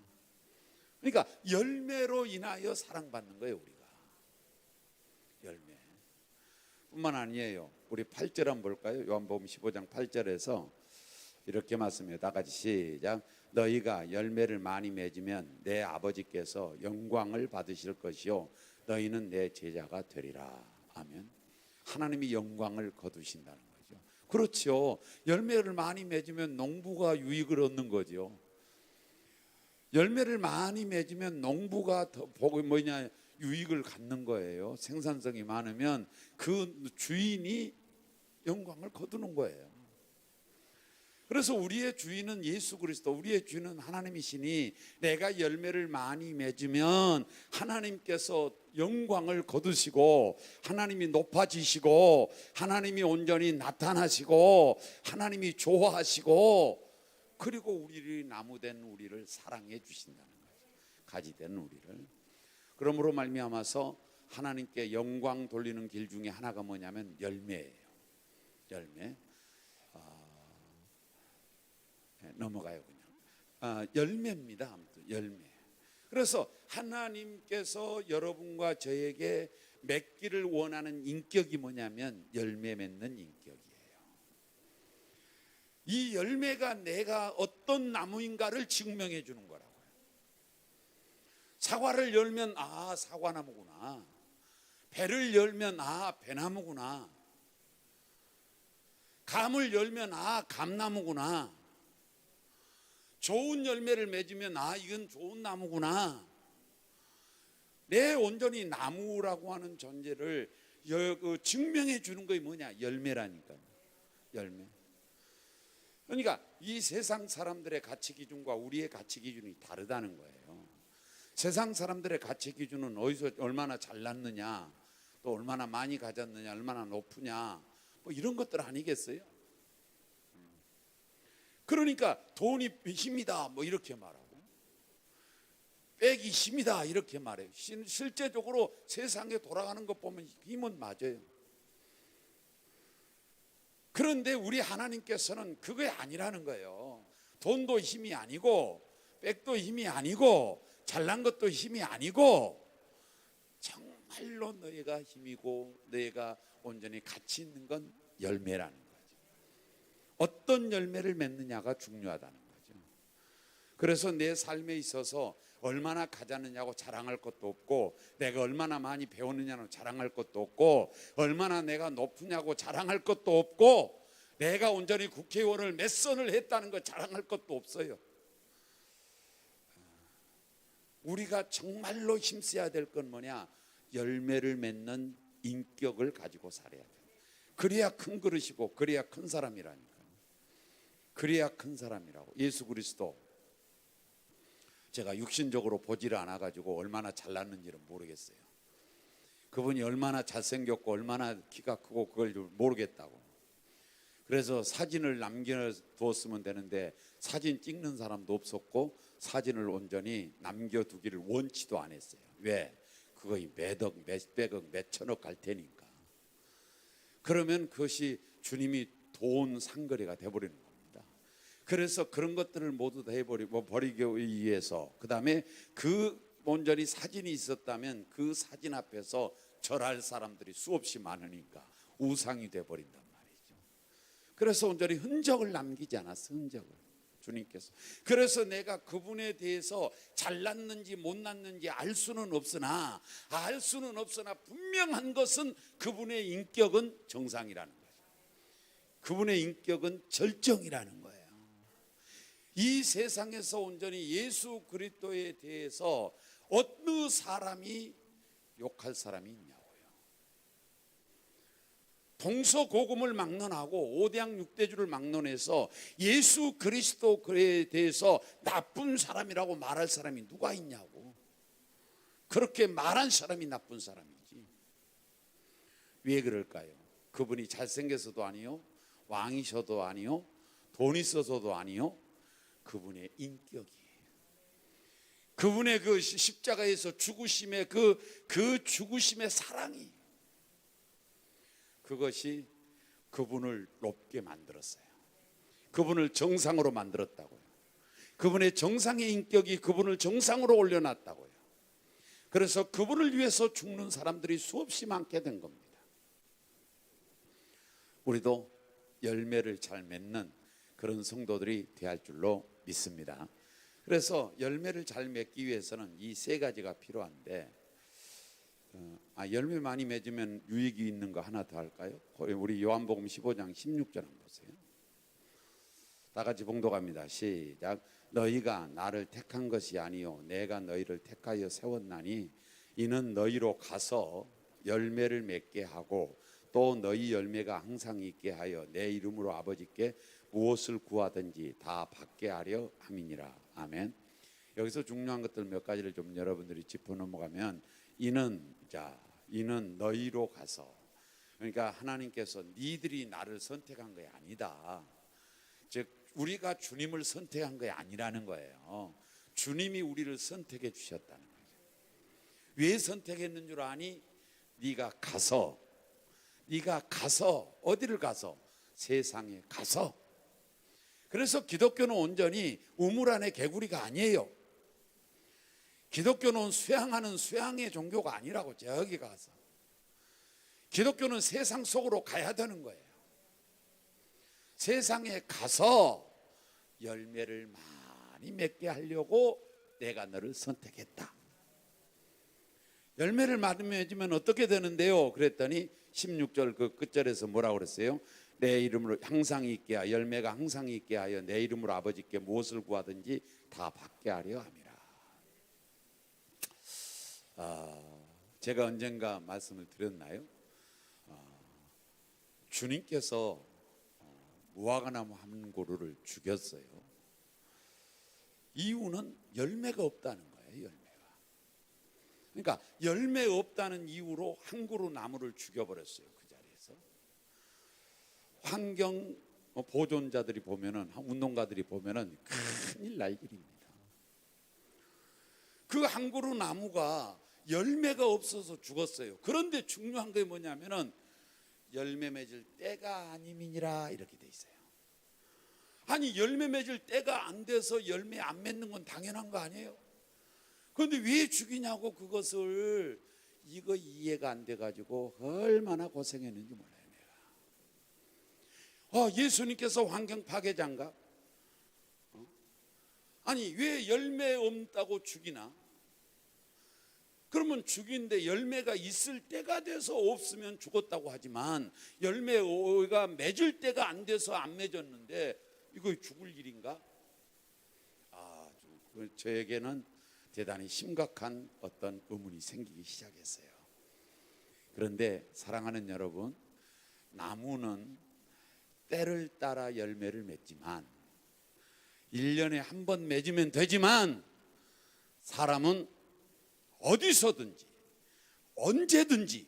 그러니까 열매로 인하여 사랑받는 거예요. 우리가 열매 뿐만 아니에요. 우리 8절 한번 볼까요? 요한복음 15장 8절에서 이렇게 말씀해요. 다 같이 시작. 너희가 열매를 많이 맺으면 내 아버지께서 영광을 받으실 것이요 너희는 내 제자가 되리라. 아멘. 하나님이 영광을 거두신다는 거죠. 그렇죠. 열매를 많이 맺으면 농부가 유익을 얻는 거죠. 열매를 많이 맺으면 농부가 더 유익을 갖는 거예요. 생산성이 많으면 그 주인이 영광을 거두는 거예요. 그래서 우리의 주인은 예수 그리스도, 우리의 주인은 하나님이시니 내가 열매를 많이 맺으면 하나님께서 영광을 거두시고 하나님이 높아지시고 하나님이 온전히 나타나시고 하나님이 좋아하시고, 그리고 우리를 나무된 우리를 사랑해 주신다는 거죠. 가지된 우리를. 그러므로 말미암아서 하나님께 영광 돌리는 길 중에 하나가 뭐냐면 열매예요. 열매. 넘어가요 그냥. 열매입니다. 아무튼 열매. 그래서 하나님께서 여러분과 저에게 맺기를 원하는 인격이 뭐냐면 열매 맺는 인격이에요. 이 열매가 내가 어떤 나무인가를 증명해 주는 거라고요. 사과를 열면 아 사과나무구나, 배를 열면 아 배나무구나, 감을 열면 아 감나무구나, 좋은 열매를 맺으면 아 이건 좋은 나무구나. 내 온전히 나무라고 하는 존재를 증명해 주는 것이 뭐냐? 열매라니까요. 열매. 그러니까 이 세상 사람들의 가치 기준과 우리의 가치 기준이 다르다는 거예요. 세상 사람들의 가치 기준은 어디서 얼마나 잘났느냐, 또 얼마나 많이 가졌느냐, 얼마나 높으냐, 뭐 이런 것들 아니겠어요? 그러니까 돈이 힘이다 뭐 이렇게 말하고, 백이 힘이다 이렇게 말해요. 실제적으로 세상에 돌아가는 것 보면 힘은 맞아요. 그런데 우리 하나님께서는 그게 아니라는 거예요. 돈도 힘이 아니고 백도 힘이 아니고 잘난 것도 힘이 아니고 정말로 너희가 힘이고 너희가 온전히 가치 있는 건 열매라는 거죠. 어떤 열매를 맺느냐가 중요하다는 거죠. 그래서 내 삶에 있어서 얼마나 가졌느냐고 자랑할 것도 없고, 내가 얼마나 많이 배웠느냐고 자랑할 것도 없고, 얼마나 내가 높으냐고 자랑할 것도 없고, 내가 온전히 국회의원을 몇 선을 했다는 거 자랑할 것도 없어요. 우리가 정말로 힘써야 될 건 뭐냐? 열매를 맺는 인격을 가지고 살아야 돼. 그래야 큰 그릇이고, 그래야 큰 사람이라니까. 그래야 큰 사람이라고. 예수 그리스도, 제가 육신적으로 보지를 않아가지고 얼마나 잘났는지는 모르겠어요. 그분이 얼마나 잘생겼고 얼마나 키가 크고 그걸 모르겠다고. 그래서 사진을 남겨두었으면 되는데 사진 찍는 사람도 없었고, 사진을 온전히 남겨두기를 원치도 않았어요. 왜? 그거 몇억, 몇백억, 몇천억 갈 테니까. 그러면 그것이 주님이 돈 상거래가 돼버리는 겁니다. 그래서 그런 것들을 모두 다 해버리고 버리기 위해서, 그 다음에 그 온전히 사진이 있었다면 그 사진 앞에서 절할 사람들이 수없이 많으니까 우상이 돼버린단 말이죠. 그래서 온전히 흔적을 남기지 않았어, 흔적을. 주님께서. 그래서 내가 그분에 대해서 잘났는지 못났는지 알 수는 없으나 분명한 것은 그분의 인격은 정상이라는 거예요. 그분의 인격은 절정이라는 거예요. 이 세상에서 온전히 예수 그리스도에 대해서 어느 사람이 욕할 사람이 있냐고요. 동서고금을 막론하고 오대양 육대주를 막론해서 예수 그리스도에 대해서 나쁜 사람이라고 말할 사람이 누가 있냐고. 그렇게 말한 사람이 나쁜 사람이지. 왜 그럴까요? 그분이 잘생겨서도 아니요, 왕이셔도 아니요, 돈 있어서도 아니요, 그분의 인격이에요. 그분의 그 십자가에서 죽으심의 그 죽으심의 사랑이, 그것이 그분을 높게 만들었어요. 그분을 정상으로 만들었다고요. 그분의 정상의 인격이 그분을 정상으로 올려놨다고요. 그래서 그분을 위해서 죽는 사람들이 수없이 많게 된 겁니다. 우리도 열매를 잘 맺는 그런 성도들이 되할 줄로 믿습니다. 그래서 열매를 잘 맺기 위해서는 이 세 가지가 필요한데, 열매 많이 맺으면 유익이 있는 거 하나 더 할까요? 우리 요한복음 15장 16절 한번 보세요. 다 같이 봉독합니다. 시작. 너희가 나를 택한 것이 아니요 내가 너희를 택하여 세웠나니 이는 너희로 가서 열매를 맺게 하고 또 너희 열매가 항상 있게 하여 내 이름으로 아버지께 무엇을 구하든지 다 받게 하려 함이니라. 아멘. 여기서 중요한 것들 몇 가지를 좀 여러분들이 짚어 넘어가면, 이는 너희로 가서, 그러니까 하나님께서 니들이 나를 선택한 게 아니다. 즉 우리가 주님을 선택한 게 아니라는 거예요. 주님이 우리를 선택해 주셨다는 거죠. 왜 선택했는 줄 아니? 네가 가서 어디를 가서? 세상에 가서. 그래서 기독교는 온전히 우물 안에 개구리가 아니에요. 기독교는 수양하는 수양의 종교가 아니라고. 저기 가서 기독교는 세상 속으로 가야 되는 거예요. 세상에 가서 열매를 많이 맺게 하려고 내가 너를 선택했다. 열매를 많이 맺으면 어떻게 되는데요? 그랬더니 16절 그 끝절에서 뭐라고 그랬어요? 내 이름으로 항상 있게 하여, 열매가 항상 있게 하여 내 이름으로 아버지께 무엇을 구하든지 다 받게 하려 함이라. 제가 언젠가 말씀을 드렸나요? 주님께서 무화과나무 한 그루를 죽였어요. 이유는 열매가 없다는 거예요. 열매가. 그러니까 열매 없다는 이유로 한 그루 나무를 죽여버렸어요. 그 자리에서. 환경 보존자들이 보면은, 운동가들이 보면은 큰일 날 일입니다. 그 한 그루 나무가 열매가 없어서 죽었어요. 그런데 중요한 게 뭐냐면은 열매 맺을 때가 아님이니라 이렇게 돼 있어요. 아니 열매 맺을 때가 안 돼서 열매 안 맺는 건 당연한 거 아니에요? 그런데 왜 죽이냐고. 그것을 이거 이해가 안 돼가지고 얼마나 고생했는지 몰라요. 내가 예수님께서 환경 파괴자인가? 아니 왜 열매 없다고 죽이나? 그러면 죽인데 열매가 있을 때가 돼서 없으면 죽었다고 하지만 열매가 맺을 때가 안 돼서 안 맺었는데 이거 죽을 일인가? 저에게는 대단히 심각한 어떤 의문이 생기기 시작했어요. 그런데 사랑하는 여러분, 나무는 때를 따라 열매를 맺지만 1년에 한 번 맺으면 되지만 사람은 어디서든지 언제든지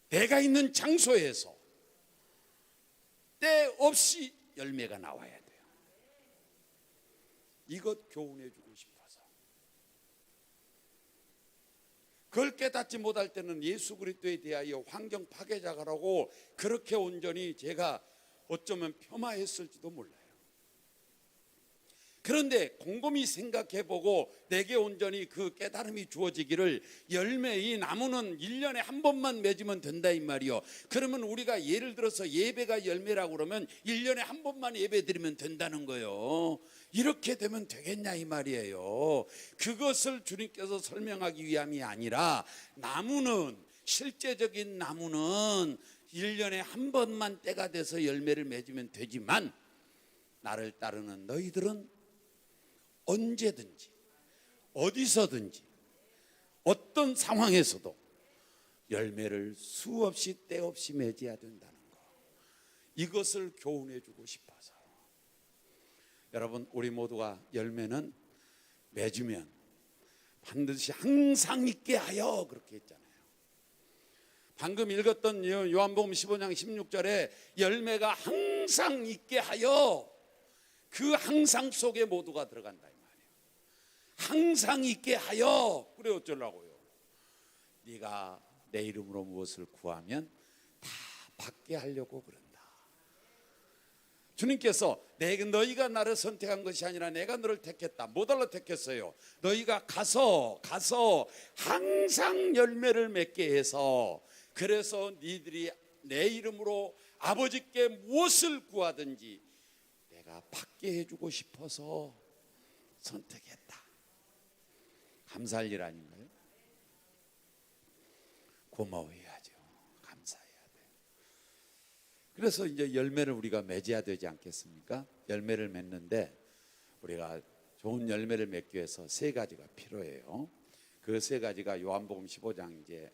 내가 있는 장소에서 때 없이 열매가 나와야 돼요. 이것 교훈해 주고 싶어서. 그걸 깨닫지 못할 때는 예수 그리스도에 대하여 환경 파괴자라고 그렇게 온전히 제가 어쩌면 폄하했을지도 몰라요. 그런데 곰곰이 생각해보고 내게 온전히 그 깨달음이 주어지기를 열매, 이 나무는 1년에 한 번만 맺으면 된다 이 말이요. 그러면 우리가 예를 들어서 예배가 열매라고 그러면 1년에 한 번만 예배 드리면 된다는 거예요. 이렇게 되면 되겠냐 이 말이에요. 그것을 주님께서 설명하기 위함이 아니라 나무는, 실제적인 나무는 1년에 한 번만 때가 돼서 열매를 맺으면 되지만 나를 따르는 너희들은 언제든지 어디서든지 어떤 상황에서도 열매를 수없이 때 없이 맺어야 된다는 거, 이것을 교훈해 주고 싶어서. 여러분, 우리 모두가 열매는 맺으면 반드시 항상 있게 하여 그렇게 했잖아요. 방금 읽었던 요한복음 15장 16절에 열매가 항상 있게 하여, 그 항상 속에 모두가 들어간다 이 말이에요. 항상 있게 하여. 그래 어쩌려고요? 네가 내 이름으로 무엇을 구하면 다 받게 하려고 그런다. 주님께서 너희가 나를 선택한 것이 아니라 내가 너를 택했다. 뭐달라 택했어요? 너희가 가서 항상 열매를 맺게 해서, 그래서 니들이 내 이름으로 아버지께 무엇을 구하든지 내가 받게 해주고 싶어서 선택했다. 감사할 일 아닌가요? 고마워해야죠. 감사해야 돼요. 그래서 이제 열매를 우리가 맺어야 되지 않겠습니까? 열매를 맺는데 우리가 좋은 열매를 맺기 위해서 세 가지가 필요해요. 그 세 가지가 요한복음 15장 이제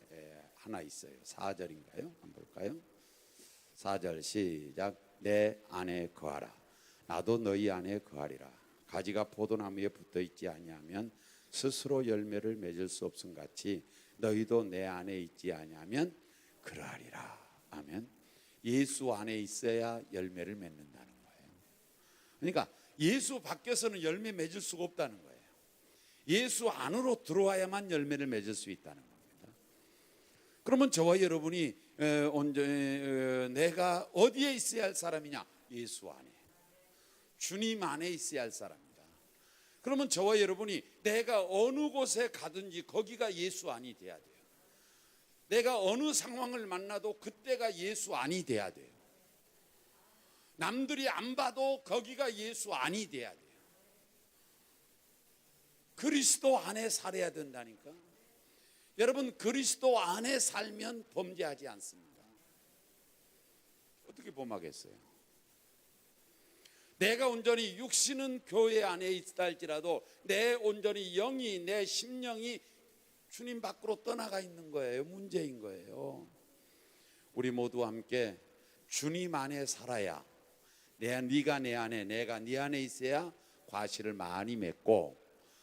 하나 있어요. 4절인가요? 한번 볼까요? 4절 시작. 내 안에 거하라. 나도 너희 안에 거하리라. 가지가 포도나무에 붙어 있지 아니하면 스스로 열매를 맺을 수 없음 같이 너희도 내 안에 있지 아니하면 그러하리라. 아멘. 예수 안에 있어야 열매를 맺는다는 거예요. 그러니까 예수 밖에서는 열매 맺을 수가 없다는 거예요. 예수 안으로 들어와야만 열매를 맺을 수 있다는 겁니다. 그러면 저와 여러분이 내가 어디에 있어야 할 사람이냐? 예수 안에, 주님 안에 있어야 할 사람이다. 그러면 저와 여러분이 내가 어느 곳에 가든지 거기가 예수 안이 돼야 돼요. 내가 어느 상황을 만나도 그때가 예수 안이 돼야 돼요. 남들이 안 봐도 거기가 예수 안이 돼야 돼요. 그리스도 안에 살아야 된다니까. 여러분, 그리스도 안에 살면 범죄하지 않습니다. 어떻게 범하겠어요? 내가 온전히 육신은 교회 안에 있다 할지라도 내 온전히 영이, 내 심령이 주님 밖으로 떠나가 있는 거예요. 문제인 거예요. 우리 모두 함께 주님 안에 살아야, 네가 내 안에, 내가 네 안에 있어야 과실을 많이 맺고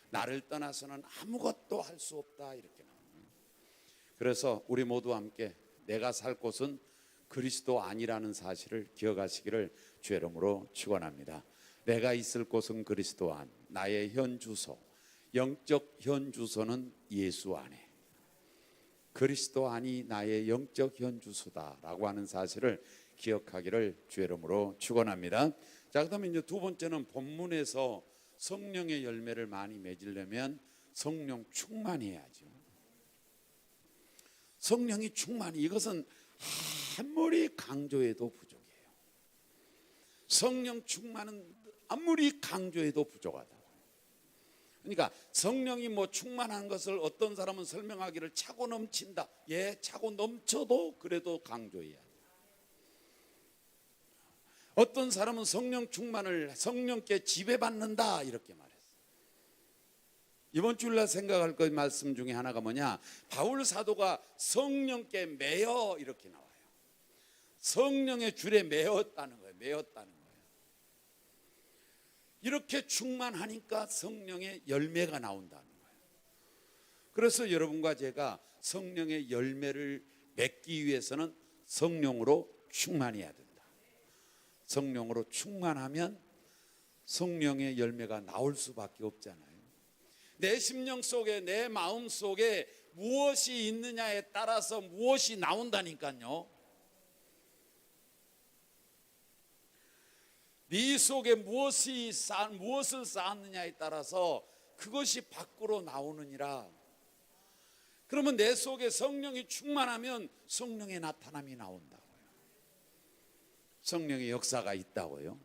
나를 떠나서는 아무것도 할 수 없다, 이렇게 나옵니다. 그래서 우리 모두 함께 내가 살 곳은 그리스도 안이라는 사실을 기억하시기를 주의 이름으로 축원합니다. 내가 있을 곳은 그리스도 안, 나의 현 주소, 영적 현 주소는 예수 안에, 그리스도 안이 나의 영적 현 주소다라고 하는 사실을 기억하기를 주의 이름으로 축원합니다. 자, 그다음에 이제 두 번째는 본문에서 성령의 열매를 많이 맺으려면 성령 충만해야죠. 성령이 충만히, 이것은 아무리 강조해도 부족해요. 성령 충만은 아무리 강조해도 부족하다. 그러니까 성령이 뭐 충만한 것을 어떤 사람은 설명하기를 차고 넘친다. 예, 차고 넘쳐도 그래도 강조해야 돼. 어떤 사람은 성령 충만을 성령께 지배받는다 이렇게 말했어. 이번 주일날 생각할 것 말씀 중에 하나가 뭐냐, 바울 사도가 성령께 매여 이렇게 나와요. 성령의 줄에 매였다는 거예요. 매였다는 거예요. 이렇게 충만하니까 성령의 열매가 나온다는 거예요. 그래서 여러분과 제가 성령의 열매를 맺기 위해서는 성령으로 충만해야 된다. 성령으로 충만하면 성령의 열매가 나올 수밖에 없잖아요. 내 심령 속에, 내 마음 속에 무엇이 있느냐에 따라서 무엇이 나온다니까요. 네 속에 무엇을 쌓았느냐에 따라서 그것이 밖으로 나오느니라. 그러면 내 속에 성령이 충만하면 성령의 나타남이 나온다고요. 성령의 역사가 있다고요.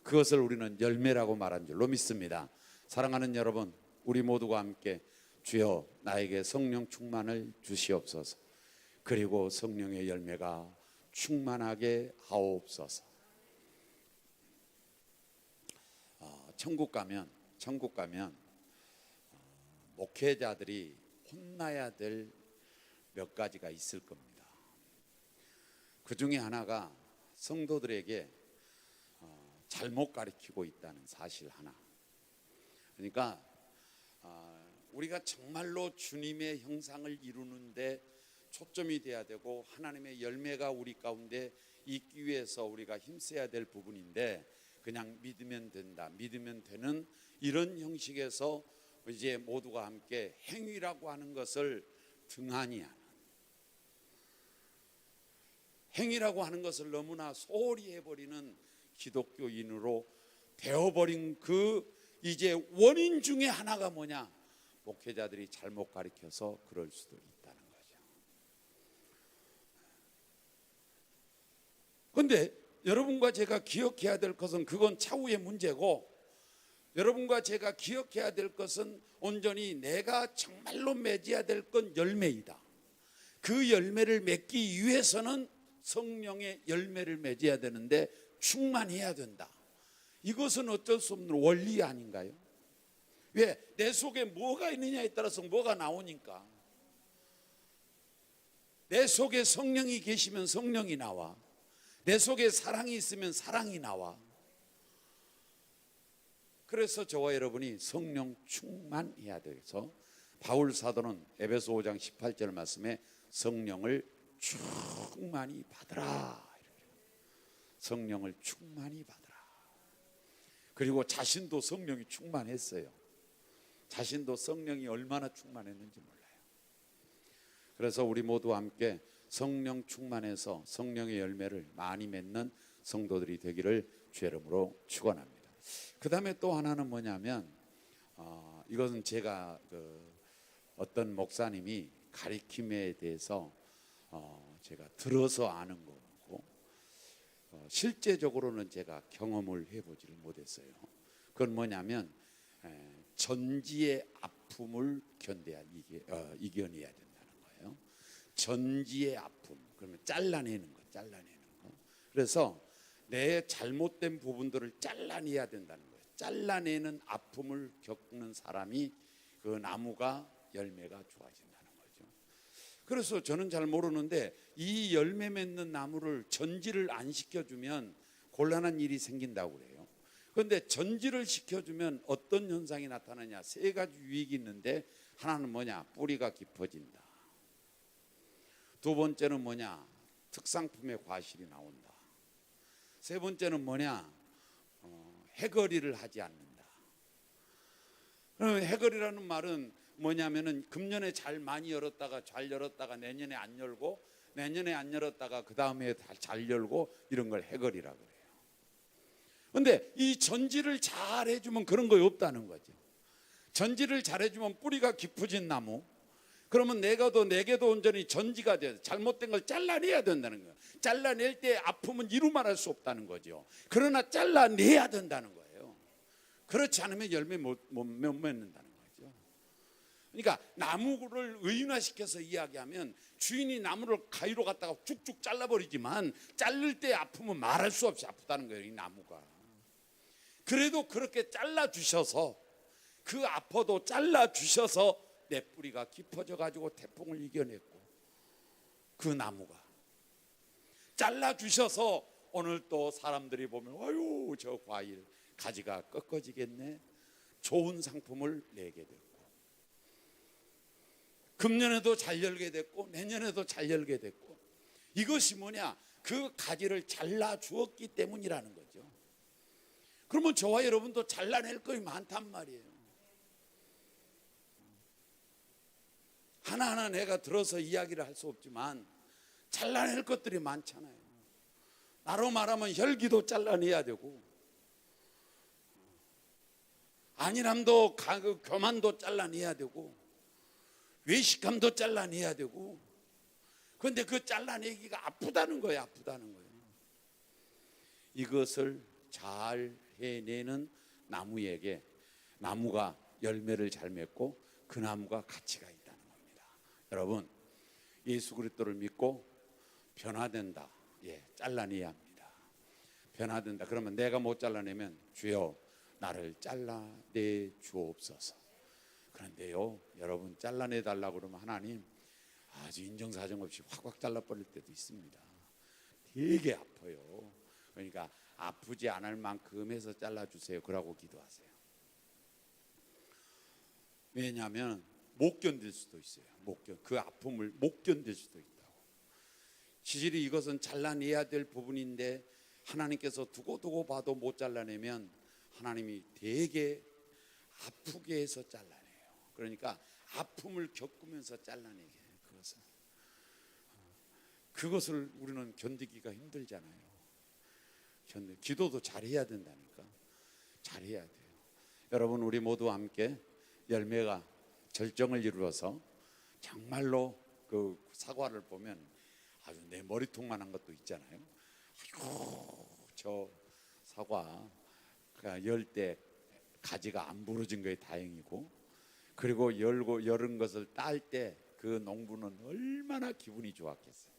그것을 우리는 열매라고 말한 줄로 믿습니다. 사랑하는 여러분, 우리 모두가 함께 주여 나에게 성령 충만을 주시옵소서. 그리고 성령의 열매가 충만하게 하옵소서. 천국 가면 목회자들이 혼나야 될 몇 가지가 있을 겁니다. 그 중에 하나가 성도들에게 잘못 가르치고 있다는 사실 하나. 그러니까 우리가 정말로 주님의 형상을 이루는데 초점이 돼야 되고 하나님의 열매가 우리 가운데 있기 위해서 우리가 힘써야 될 부분인데, 그냥 믿으면 된다, 믿으면 되는 이런 형식에서 이제 모두가 함께 행위라고 하는 것을 등한히 하는, 행위라고 하는 것을 너무나 소홀히 해버리는 기독교인으로 되어버린 그 이제 원인 중에 하나가 뭐냐, 목회자들이 잘못 가르쳐서 그럴 수도 있다는 거죠. 그런데 여러분과 제가 기억해야 될 것은 그건 차후의 문제고, 여러분과 제가 기억해야 될 것은 온전히 내가 정말로 맺어야 될 건 열매이다. 그 열매를 맺기 위해서는 성령의 열매를 맺어야 되는데 충만해야 된다. 이것은 어쩔 수 없는 원리 아닌가요? 왜? 내 속에 뭐가 있느냐에 따라서 뭐가 나오니까. 내 속에 성령이 계시면 성령이 나와. 내 속에 사랑이 있으면 사랑이 나와. 그래서 저와 여러분이 성령 충만해야 돼서 바울 사도는 에베소 5장 18절 말씀에 성령을 충만히 받으라. 성령을 충만히 받으라. 그리고 자신도 성령이 충만했어요. 자신도 성령이 얼마나 충만했는지 몰라요. 그래서 우리 모두 함께 성령 충만해서 성령의 열매를 많이 맺는 성도들이 되기를 주의 이름으로 축원합니다. 그 다음에 또 하나는 뭐냐면 이것은 제가 어떤 목사님이 가르침에 대해서 제가 들어서 아는 거고 실제적으로는 제가 경험을 해보지를 못했어요. 그건 뭐냐면 전지의 아픔을 이겨내야 된다는 거예요. 전지의 아픔, 그러면 잘라내는 거. 그래서 내 잘못된 부분들을 잘라내야 된다는 거예요. 잘라내는 아픔을 겪는 사람이 그 나무가 열매가 좋아진다는 거죠. 그래서 저는 잘 모르는데 이 열매 맺는 나무를 전지를 안 시켜주면 곤란한 일이 생긴다고 그래요. 그런데 전지를 시켜주면 어떤 현상이 나타나냐, 세 가지 유익이 있는데, 하나는 뭐냐, 뿌리가 깊어진다. 두 번째는 뭐냐, 특상품의 과실이 나온다. 세 번째는 뭐냐, 해거리를 하지 않는다. 그러면 해거리라는 말은 뭐냐면은 금년에 잘 많이 열었다가 잘 열었다가 내년에 안 열고, 내년에 안 열었다가 그 다음에 잘 열고, 이런 걸 해거리라고 그래요. 그런데 이 전지를 잘 해주면 그런 거 없다는 거죠. 전지를 잘 해주면 뿌리가 깊어진 나무, 그러면 내게도 온전히 전지가 돼요. 잘못된 걸 잘라내야 된다는 거예요. 잘라낼 때 아픔은 이루말할 수 없다는 거죠. 그러나 잘라내야 된다는 거예요. 그렇지 않으면 열매 못 맺는다는 거죠. 그러니까 나무를 의인화시켜서 이야기하면 주인이 나무를 가위로 갖다가 쭉쭉 잘라버리지만 자를 때 아픔은 말할 수 없이 아프다는 거예요. 이 나무가. 그래도 그렇게 잘라주셔서, 그 아파도 잘라주셔서 내 뿌리가 깊어져 가지고 태풍을 이겨냈고, 그 나무가 잘라주셔서 오늘 또 사람들이 보면 아유 저 과일 가지가 꺾어지겠네, 좋은 상품을 내게 됐고, 금년에도 잘 열게 됐고 내년에도 잘 열게 됐고, 이것이 뭐냐? 그 가지를 잘라주었기 때문이라는 거죠. 그러면 저와 여러분도 잘라낼 것이 많단 말이에요. 하나하나 내가 들어서 이야기를 할 수 없지만 잘라낼 것들이 많잖아요. 나로 말하면 혈기도 잘라내야 되고, 안일함도 교만도 잘라내야 되고, 외식함도 잘라내야 되고. 그런데 그 잘라내기가 아프다는 거예요. 아프다는 거예요. 이것을 잘 해내는 나무에게 나무가 열매를 잘 맺고 그 나무가 가치가 있다는 겁니다. 여러분, 예수 그리스도를 믿고 변화된다. 잘라내야 합니다. 변화된다. 그러면 내가 못 잘라내면 주여 나를 잘라내 주옵소서. 그런데요, 여러분, 잘라내 달라고 그러면 하나님 아주 인정사정 없이 확확 잘라버릴 때도 있습니다. 되게 아파요. 그러니까 아프지 않을 만큼 해서 잘라주세요. 그러고 기도하세요. 왜냐하면 못 견딜 수도 있어요. 그 아픔을 못 견딜 수도 있다고. 지질이 이것은 잘라내야 될 부분인데 하나님께서 두고 봐도 못 잘라내면 하나님이 되게 아프게 해서 잘라내요. 그러니까 아픔을 겪으면서 잘라내게 해요. 그것을 우리는 견디기가 힘들잖아요. 기도도 잘해야 된다니까. 잘해야 돼요. 여러분, 우리 모두 함께 열매가 절정을 이루어서 정말로 그 사과를 보면 아주 내 머리통만한 것도 있잖아요. 아이고 저 사과 열 때 가지가 안 부러진 거에 다행이고, 그리고 열은 것을 딸 때 그 농부는 얼마나 기분이 좋았겠어요.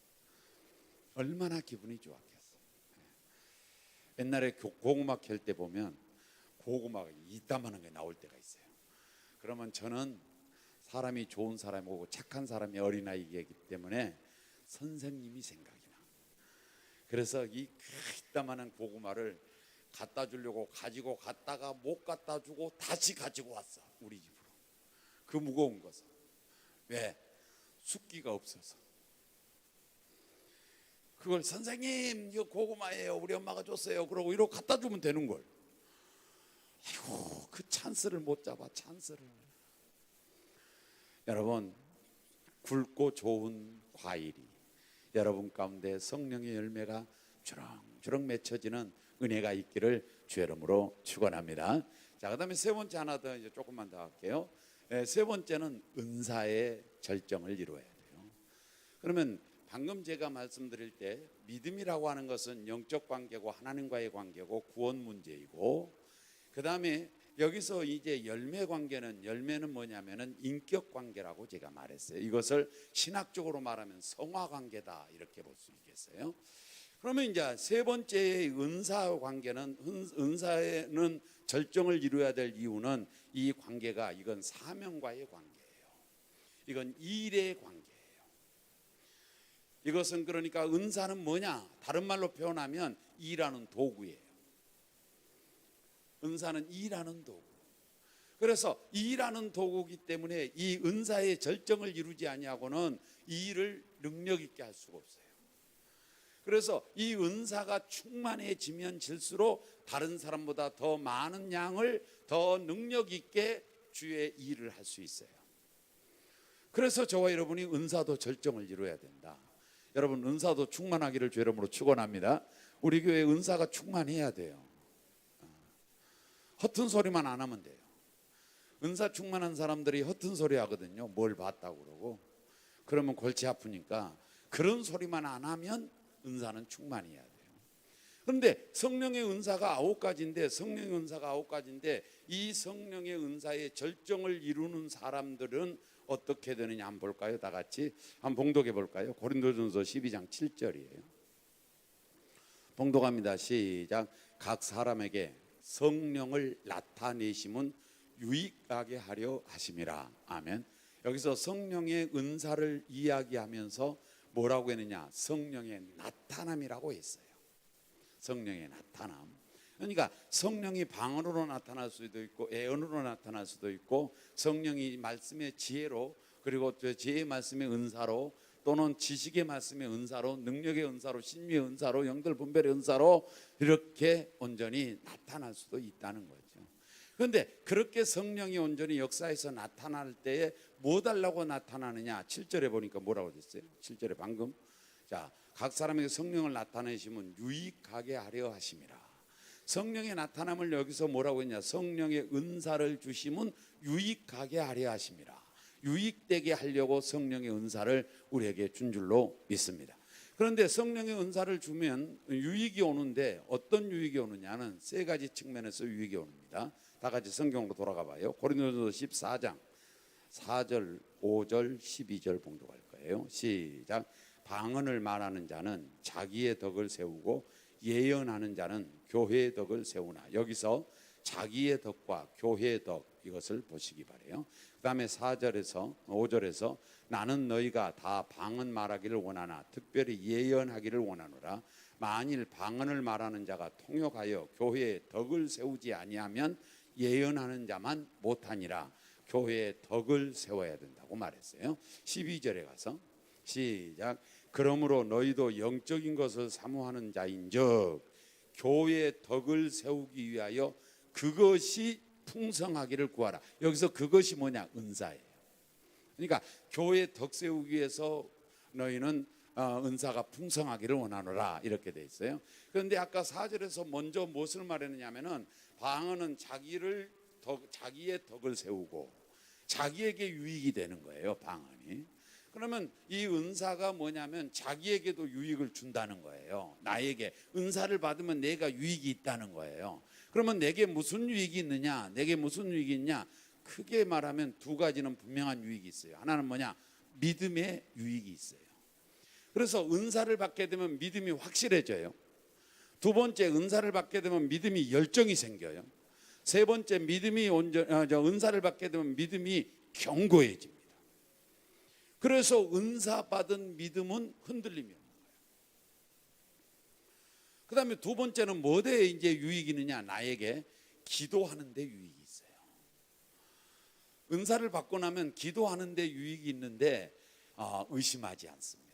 얼마나 기분이 좋았겠어요. 옛날에 고구마 캘 때 보면 고구마가 이따만한 게 나올 때가 있어요. 그러면 저는 사람이 좋은 사람이고 착한 사람이 어린아이이기 때문에 선생님이 생각이 나. 그래서 이 이따만한 고구마를 갖다 주려고 가지고 갔다가 못 갖다 주고 다시 가지고 왔어, 우리 집으로. 그 무거운 것을. 왜? 숫기가 없어서. 그걸 선생님 이거 고구마예요, 우리 엄마가 줬어요, 그러고 이러고 갖다 주면 되는 걸. 아이고 그 찬스를 못 잡아. 찬스를. 여러분, 굵고 좋은 과일이 여러분 가운데 성령의 열매가 주렁주렁 맺혀지는 은혜가 있기를 주의 이름으로 축원합니다. 자, 그다음에 세 번째 하나 더, 이제 조금만 더 할게요. 세 번째는 은사의 절정을 이루어야 돼요. 그러면 방금 제가 말씀드릴 때 믿음이라고 하는 것은 영적 관계고 하나님과의 관계고 구원 문제이고, 그 다음에 여기서 이제 열매는 뭐냐면은 인격 관계라고 제가 말했어요. 이것을 신학적으로 말하면 성화 관계다, 이렇게 볼 수 있겠어요. 그러면 이제 세 번째의 은사 관계는, 은사에는 절정을 이루어야 될 이유는 이 관계가, 이건 사명과의 관계예요. 이건 일의 관계예요. 이것은 그러니까 은사는 뭐냐? 다른 말로 표현하면 일하는 도구예요. 은사는 일하는 도구. 그래서 일하는 도구이기 때문에 이 은사의 절정을 이루지 아니하고는 이 일을 능력 있게 할 수가 없어요. 그래서 이 은사가 충만해지면 질수록 다른 사람보다 더 많은 양을 더 능력 있게 주의 일을 할 수 있어요. 그래서 저와 여러분이 은사도 절정을 이루어야 된다. 여러분, 은사도 충만하기를 주의 이름으로 축원합니다. 우리 교회 은사가 충만해야 돼요. 허튼 소리만 안 하면 돼요. 은사 충만한 사람들이 허튼 소리 하거든요. 뭘 봤다고 그러고. 그러면 골치 아프니까 그런 소리만 안 하면 은사는 충만해야 돼요. 그런데 성령의 은사가 9가지인데 성령의 은사가 9가지인데 이 성령의 은사의 절정을 이루는 사람들은 어떻게 되느냐 한번 볼까요? 다 같이 한번 봉독해 볼까요? 고린도전서 12장 7절이에요. 봉독합니다. 시작. 각 사람에게 성령을 나타내심은 유익하게 하려 하심이라. 아멘. 여기서 성령의 은사를 이야기하면서 뭐라고 했느냐? 성령의 나타남이라고 했어요. 성령의 나타남. 그러니까 성령이 방언으로 나타날 수도 있고 예언으로 나타날 수도 있고 성령이 말씀의 지혜로 그리고 지혜의 말씀의 은사로 또는 지식의 말씀의 은사로 능력의 은사로 신비의 은사로 영들 분별의 은사로 이렇게 온전히 나타날 수도 있다는 거죠. 그런데 그렇게 성령이 온전히 역사에서 나타날 때에 뭐 달라고 나타나느냐? 7절에 보니까 뭐라고 됐어요? 7절에 방금 자, 각 사람에게 성령을 나타내시면 유익하게 하려 하심이라. 성령의 나타남을 여기서 뭐라고 했냐? 성령의 은사를 주시면 유익하게 하려 하심이라. 유익되게 하려고 성령의 은사를 우리에게 준 줄로 믿습니다. 그런데 성령의 은사를 주면 유익이 오는데 어떤 유익이 오느냐는 세 가지 측면에서 유익이 옵니다. 다 같이 성경으로 돌아가 봐요. 고린도전서 14장 4절, 5절, 12절 봉독할 거예요. 시작. 방언을 말하는 자는 자기의 덕을 세우고 예언하는 자는 교회의 덕을 세우나. 여기서 자기의 덕과 교회의 덕 이것을 보시기 바래요. 그 다음에 4절에서 5절에서 나는 너희가 다 방언 말하기를 원하나 특별히 예언하기를 원하노라. 만일 방언을 말하는 자가 통역하여 교회의 덕을 세우지 아니하면 예언하는 자만 못하니라. 교회의 덕을 세워야 된다고 말했어요. 12절에 가서 시작. 그러므로 너희도 영적인 것을 사모하는 자인즉 교회의 덕을 세우기 위하여 그것이 풍성하기를 구하라. 여기서 그것이 뭐냐? 은사예요. 그러니까 교회의 덕 세우기 위해서 너희는 은사가 풍성하기를 원하노라 이렇게 돼 있어요. 그런데 아까 4절에서 먼저 무엇을 말했느냐면은 방언은 자기의 덕을 세우고 자기에게 유익이 되는 거예요. 방언이. 그러면 이 은사가 뭐냐면 자기에게도 유익을 준다는 거예요. 나에게 은사를 받으면 내가 유익이 있다는 거예요. 그러면 내게 무슨 유익이 있느냐? 내게 무슨 유익이 있냐? 크게 말하면 두 가지는 분명한 유익이 있어요. 하나는 뭐냐? 믿음의 유익이 있어요. 그래서 은사를 받게 되면 믿음이 확실해져요. 두 번째, 은사를 받게 되면 믿음이 열정이 생겨요. 세 번째, 은사를 받게 되면 믿음이 견고해집니다. 그래서 은사 받은 믿음은 흔들림이 없는 거예요. 그 다음에 두 번째는 뭐에 이제 유익이 있느냐? 나에게 기도하는 데 유익이 있어요. 은사를 받고 나면 기도하는 데 유익이 있는데 의심하지 않습니다.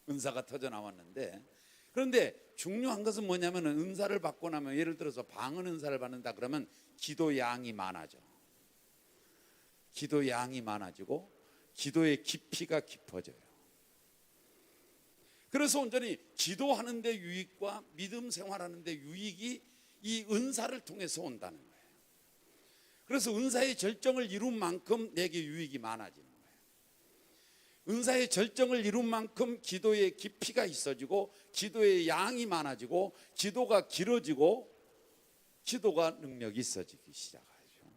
은사가 터져 나왔는데 그런데 중요한 것은 뭐냐면 은사를 받고 나면 예를 들어서 방언 은사를 받는다 그러면 기도 양이 많아져. 기도 양이 많아지고 기도의 깊이가 깊어져요. 그래서 온전히 기도하는 데 유익과 믿음 생활하는 데 유익이 이 은사를 통해서 온다는 거예요. 그래서 은사의 절정을 이룬 만큼 내게 유익이 많아지는 거예요. 은사의 절정을 이룬 만큼 기도의 깊이가 있어지고 기도의 양이 많아지고 기도가 길어지고 기도가 능력이 있어지기 시작하죠.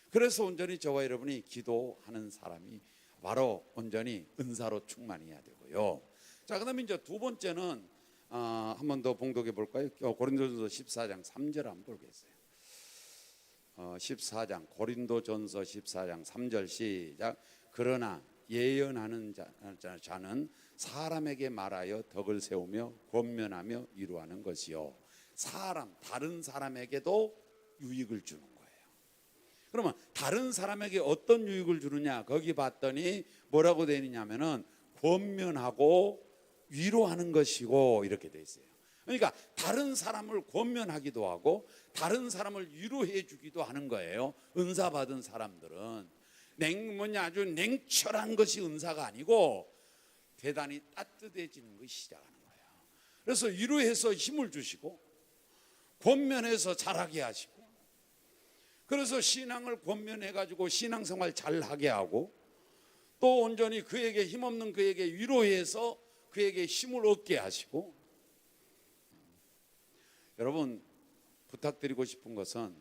그래서 온전히 저와 여러분이 기도하는 사람이 바로 온전히 은사로 충만해야 되고요. 자, 그다음에 이제 두 번째는 한 번 더 봉독해 볼까요? 고린도전서 14장 3절 한번 보겠어요. 14장 고린도전서 14장 3절 시작. 그러나 예언하는 자는 사람에게 말하여 덕을 세우며 권면하며 위로하는 것이요. 다른 사람에게도 유익을 주는 거예요. 그러면 다른 사람에게 어떤 유익을 주느냐? 거기 봤더니 뭐라고 되어 있냐면은 권면하고 위로하는 것이고 이렇게 되어 있어요. 그러니까 다른 사람을 권면하기도 하고 다른 사람을 위로해 주기도 하는 거예요. 은사 받은 사람들은 아주 냉철한 것이 은사가 아니고 대단히 따뜻해지는 것이 시작하는 거예요. 그래서 위로해서 힘을 주시고 권면해서 자라게 하시고 그래서 신앙을 권면해가지고 신앙생활 잘하게 하고 또 온전히 그에게 힘없는 그에게 위로해서 그에게 힘을 얻게 하시고, 여러분 부탁드리고 싶은 것은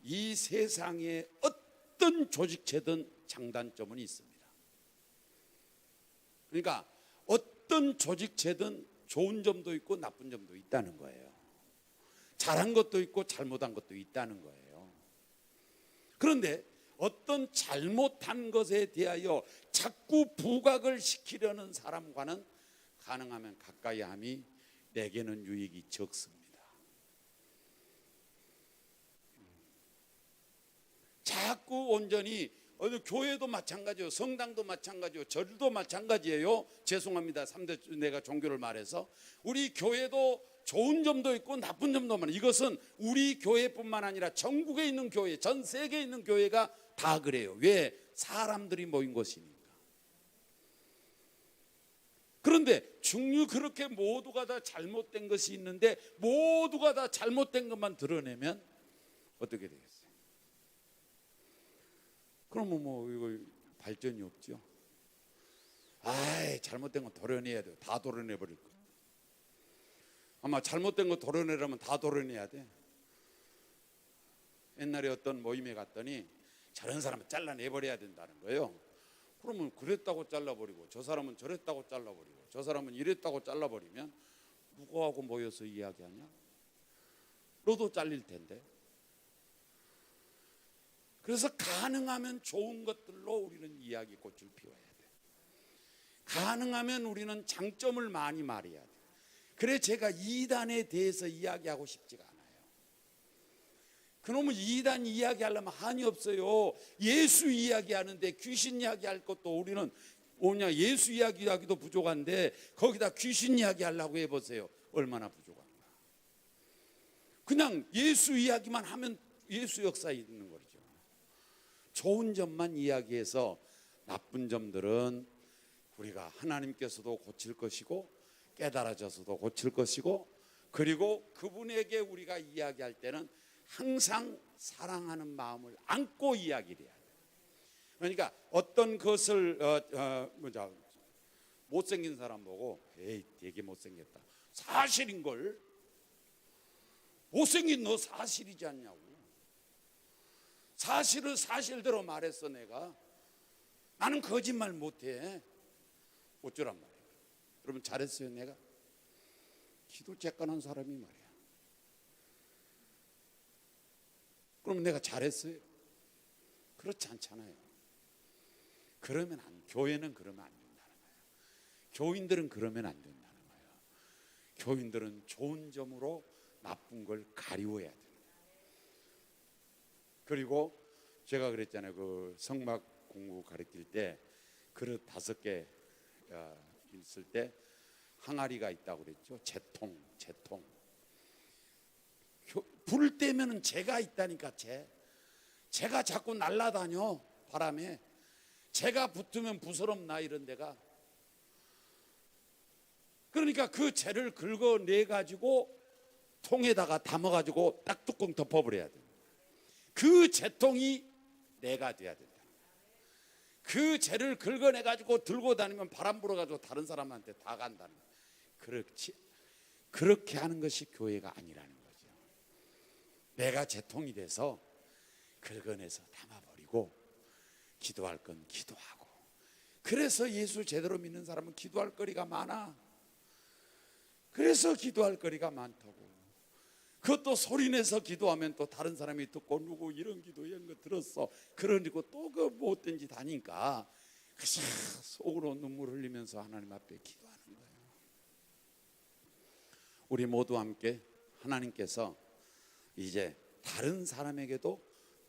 이 세상에 어떤 조직체든 장단점은 있습니다. 그러니까 어떤 조직체든 좋은 점도 있고 나쁜 점도 있다는 거예요. 잘한 것도 있고 잘못한 것도 있다는 거예요. 그런데 어떤 잘못한 것에 대하여 자꾸 부각을 시키려는 사람과는 가능하면 가까이 함이 내게는 유익이 적습니다. 자꾸 온전히 교회도 마찬가지요, 성당도 마찬가지요, 절도 마찬가지예요. 죄송합니다. 3대 내가 종교를 말해서 우리 교회도 좋은 점도 있고 나쁜 점도 많아요. 이것은 우리 교회뿐만 아니라 전국에 있는 교회, 전 세계에 있는 교회가 다 그래요. 왜? 사람들이 모인 것이니까. 그런데 그렇게 모두가 다 잘못된 것이 있는데 모두가 다 잘못된 것만 드러내면 어떻게 되겠어요? 그러면 뭐 이거 발전이 없죠. 잘못된 거 도려내야 돼요. 다 도려내 버릴 거예요. 아마 잘못된 거 도려내려면 다 도려내야 돼. 옛날에 어떤 모임에 갔더니 저런 사람은 잘라내버려야 된다는 거예요. 그러면 그랬다고 잘라버리고 저 사람은 저랬다고 잘라버리고 저 사람은 이랬다고 잘라버리면 누구하고 모여서 이야기하냐? 너도 잘릴 텐데. 그래서 가능하면 좋은 것들로 우리는 이야기 꽃을 피워야 돼. 가능하면 우리는 장점을 많이 말해야 돼. 그래 제가 이단에 대해서 이야기하고 싶지가 않아요. 그놈은 이단 이야기하려면 한이 없어요. 예수 이야기하는데 귀신 이야기할 것도 우리는 예수 이야기하기도 부족한데 거기다 귀신 이야기하려고 해보세요. 얼마나 부족한가. 그냥 예수 이야기만 하면 예수 역사에 있는 거죠. 좋은 점만 이야기해서 나쁜 점들은 우리가 하나님께서도 고칠 것이고 깨달아져서도 고칠 것이고, 그리고 그분에게 우리가 이야기할 때는 항상 사랑하는 마음을 안고 이야기를 해야 돼요. 그러니까 어떤 것을 못생긴 사람 보고 되게 못생겼다, 사실인걸, 못생긴 너 사실이지 않냐고. 사실을 사실대로 말했어. 내가 나는 거짓말 못해. 어쩌란 말이야. 여러분 잘했어요. 내가 기도 쬐깐한 사람이 말이야. 그러면 내가 잘했어요? 그렇지 않잖아요. 그러면 교회는 그러면 안 된다는 거예요. 교인들은 그러면 안 된다는 거예요. 교인들은 좋은 점으로 나쁜 걸 가리워야 돼요. 그리고 제가 그랬잖아요. 그 성막 공부 가르칠 때 그릇 5개 있을 때 항아리가 있다고 그랬죠. 재통. 불 때면은 재가 있다니까. 재가 자꾸 날아다녀 바람에. 재가 붙으면 부스럼나 이런 데가. 그러니까 그 재를 긁어내 가지고 통에다가 담아 가지고 딱 뚜껑 덮어버려야 돼. 그 재통이 내가 돼야 된다. 그 재를 긁어내 가지고 들고 다니면 바람 불어 가지고 다른 사람한테 다 간다는 거예요. 그렇게 하는 것이 교회가 아니라는 거죠. 내가 재통이 돼서 긁어내서 담아버리고 기도할 건 기도하고. 그래서 예수 제대로 믿는 사람은 기도할 거리가 많아. 그래서 기도할 거리가 많다고. 그것도 소리내서 기도하면 또 다른 사람이 듣고 누구 이런 기도 이런 거 들었어 그러고 또 그 못된 짓 하니까 속으로 눈물 흘리면서 하나님 앞에 기도하는 거예요. 우리 모두 함께 하나님께서 이제 다른 사람에게도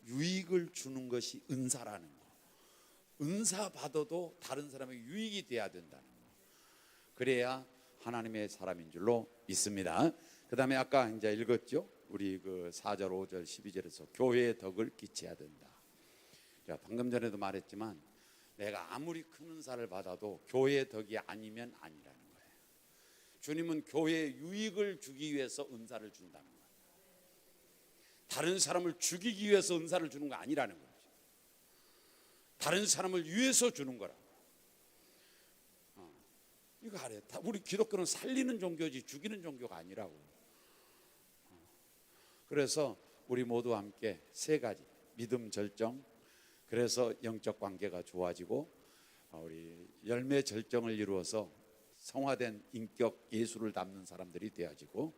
유익을 주는 것이 은사라는 거, 은사 받아도 다른 사람에게 유익이 돼야 된다는 거, 그래야 하나님의 사람인 줄로 믿습니다. 그 다음에 아까 이제 읽었죠. 우리 그 4절 5절 12절에서 교회의 덕을 끼쳐야 된다. 자, 방금 전에도 말했지만 내가 아무리 큰 은사를 받아도 교회의 덕이 아니면 아니라는 거예요. 주님은 교회에 유익을 주기 위해서 은사를 준다는 거예요. 다른 사람을 죽이기 위해서 은사를 주는 거 아니라는 거죠. 다른 사람을 위해서 주는 거라. 이거 하래. 우리 기독교는 살리는 종교지 죽이는 종교가 아니라고. 그래서 우리 모두 함께 세 가지 믿음, 절정, 그래서 영적 관계가 좋아지고 우리 열매 절정을 이루어서 성화된 인격 예수를 담는 사람들이 되어지고,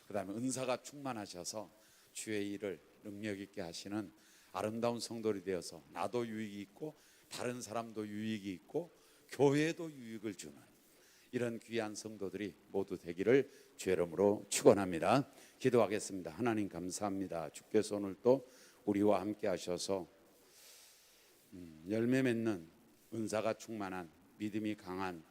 그 다음에 은사가 충만하셔서 주의 일을 능력 있게 하시는 아름다운 성도들이 되어서 나도 유익이 있고 다른 사람도 유익이 있고 교회도 유익을 주는 이런 귀한 성도들이 모두 되기를 주의 이름으로 축원합니다. 기도하겠습니다. 하나님 감사합니다. 주께서 오늘 또 우리와 함께 하셔서 열매 맺는 은사가 충만한 믿음이 강한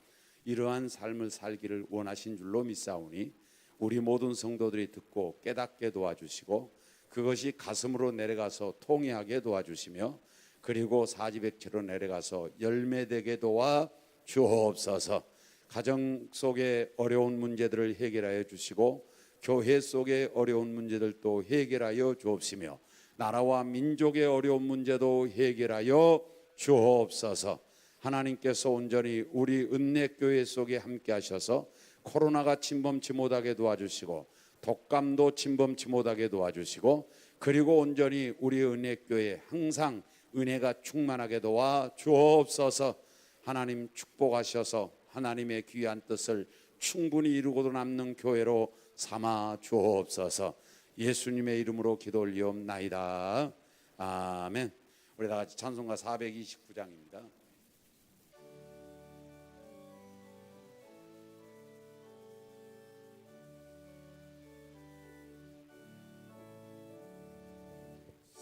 이러한 삶을 살기를 원하신 줄로 믿사오니 우리 모든 성도들이 듣고 깨닫게 도와주시고 그것이 가슴으로 내려가서 통회하게 도와주시며 그리고 사지백체로 내려가서 열매되게 도와 주옵소서. 가정 속의 어려운 문제들을 해결하여 주시고 교회 속의 어려운 문제들도 해결하여 주옵시며 나라와 민족의 어려운 문제도 해결하여 주옵소서. 하나님께서 온전히 우리 은혜교회 속에 함께 하셔서 코로나가 침범치 못하게 도와주시고 독감도 침범치 못하게 도와주시고 그리고 온전히 우리 은혜교회 항상 은혜가 충만하게 도와 주옵소서. 하나님 축복하셔서 하나님의 귀한 뜻을 충분히 이루고도 남는 교회로 삼아 주옵소서. 예수님의 이름으로 기도 올리옵나이다. 아멘. 우리 다 같이 찬송가 429장입니다.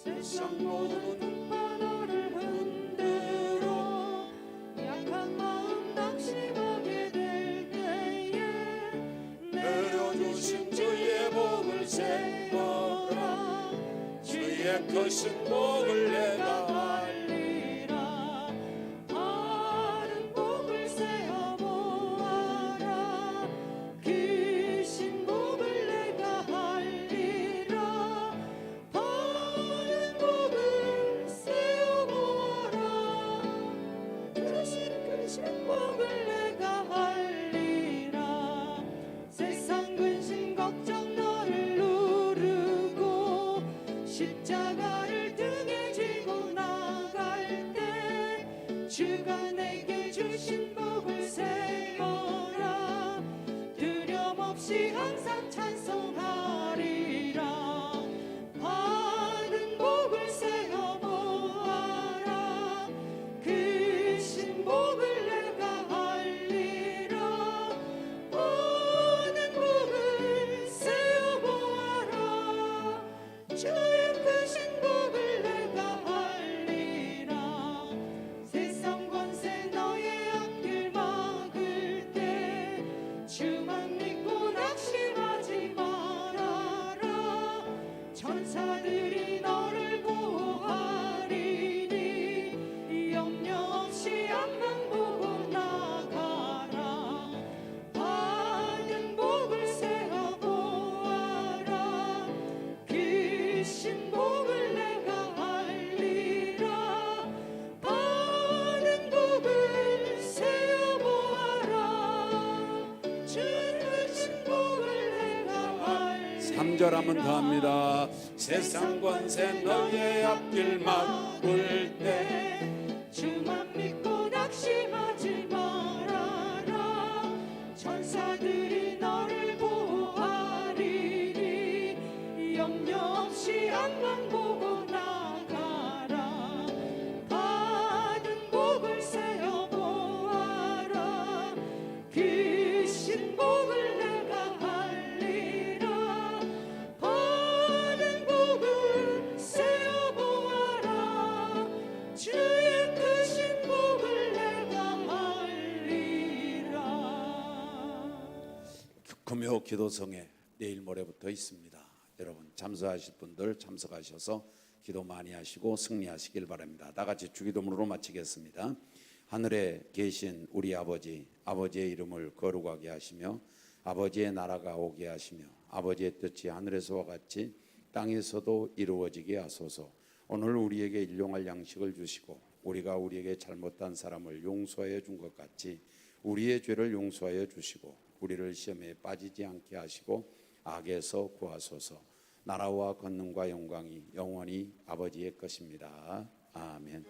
세상 모든 바다를 흔들어 약한 마음 낙심하게 될 때에 내려주신 주의 복을 세어라. 주의 크신 복을 내가 알리라. 바른 복을 세어 보아라. 크신 복을 내가 알리라. 바른 복을 세어 보아라. 크신 복을 내가 알리라. 세상 근심 걱정 너를 누르고 십자가를 등에 지고 나갈 때 주가 내게 주신 복을 세어라. 두려움 없이 항상 찬송하리라. 받은 복을 세어 보아라. 크신 복을 내가 알리라. 받은 복을 세어 보아라. 주의 크신 복을 내가 알리라. 세상 권세 너의 앞길 막을 때 주만 믿고 낙심하지 말아라. 천사들이 너를 보호하리니 염려 없이 앞만 보고 나가라. 받은 복을 세어 보아라. 크신 복을 내가 알리라. 받은 복을 세어 보아라. 주의 크신 복을 내가 알리라. 3절 한번 더 합니다. 세상 권세 너의 앞길 막을 때 주만 믿고 낙심하지 말아라. 천사들이 너를 보호하리니 염려 없이 앞만 보고 나가라. 받은 복을 세어 보아라. 크신 복을 내가 알리라. 받은 복을 세어 보아라. 주의 크신 복을 내가 알리라. 금요 기도성에 내일 모레부터 있습니다. 여러분 참석하실 분들 참석하셔서 기도 많이 하시고 승리하시길 바랍니다. 다 같이 주기도문으로 마치겠습니다. 하늘에 계신 우리 아버지, 아버지의 이름을 거룩하게 하시며 아버지의 나라가 오게 하시며 아버지의 뜻이 하늘에서와 같이 땅에서도 이루어지게 하소서. 오늘 우리에게 일용할 양식을 주시고 우리가 우리에게 잘못한 사람을 용서하여 준 것 같이 우리의 죄를 용서하여 주시고 우리를 시험에 빠지지 않게 하시고 악에서 구하소서. 나라와 권능과 영광이 영원히 아버지의 것입니다. 아멘.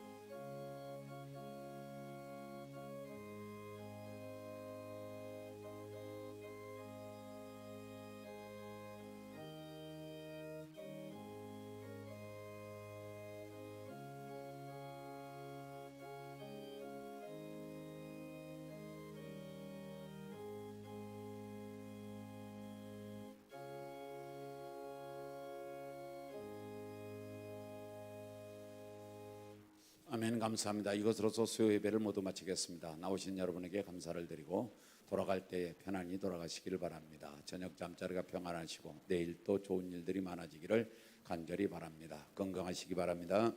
아멘. 감사합니다. 이것으로서 수요 예배를 모두 마치겠습니다. 나오신 여러분에게 감사를 드리고 돌아갈 때 편안히 돌아가시기를 바랍니다. 저녁 잠자리가 평안하시고 내일 또 좋은 일들이 많아지기를 간절히 바랍니다. 건강하시기 바랍니다.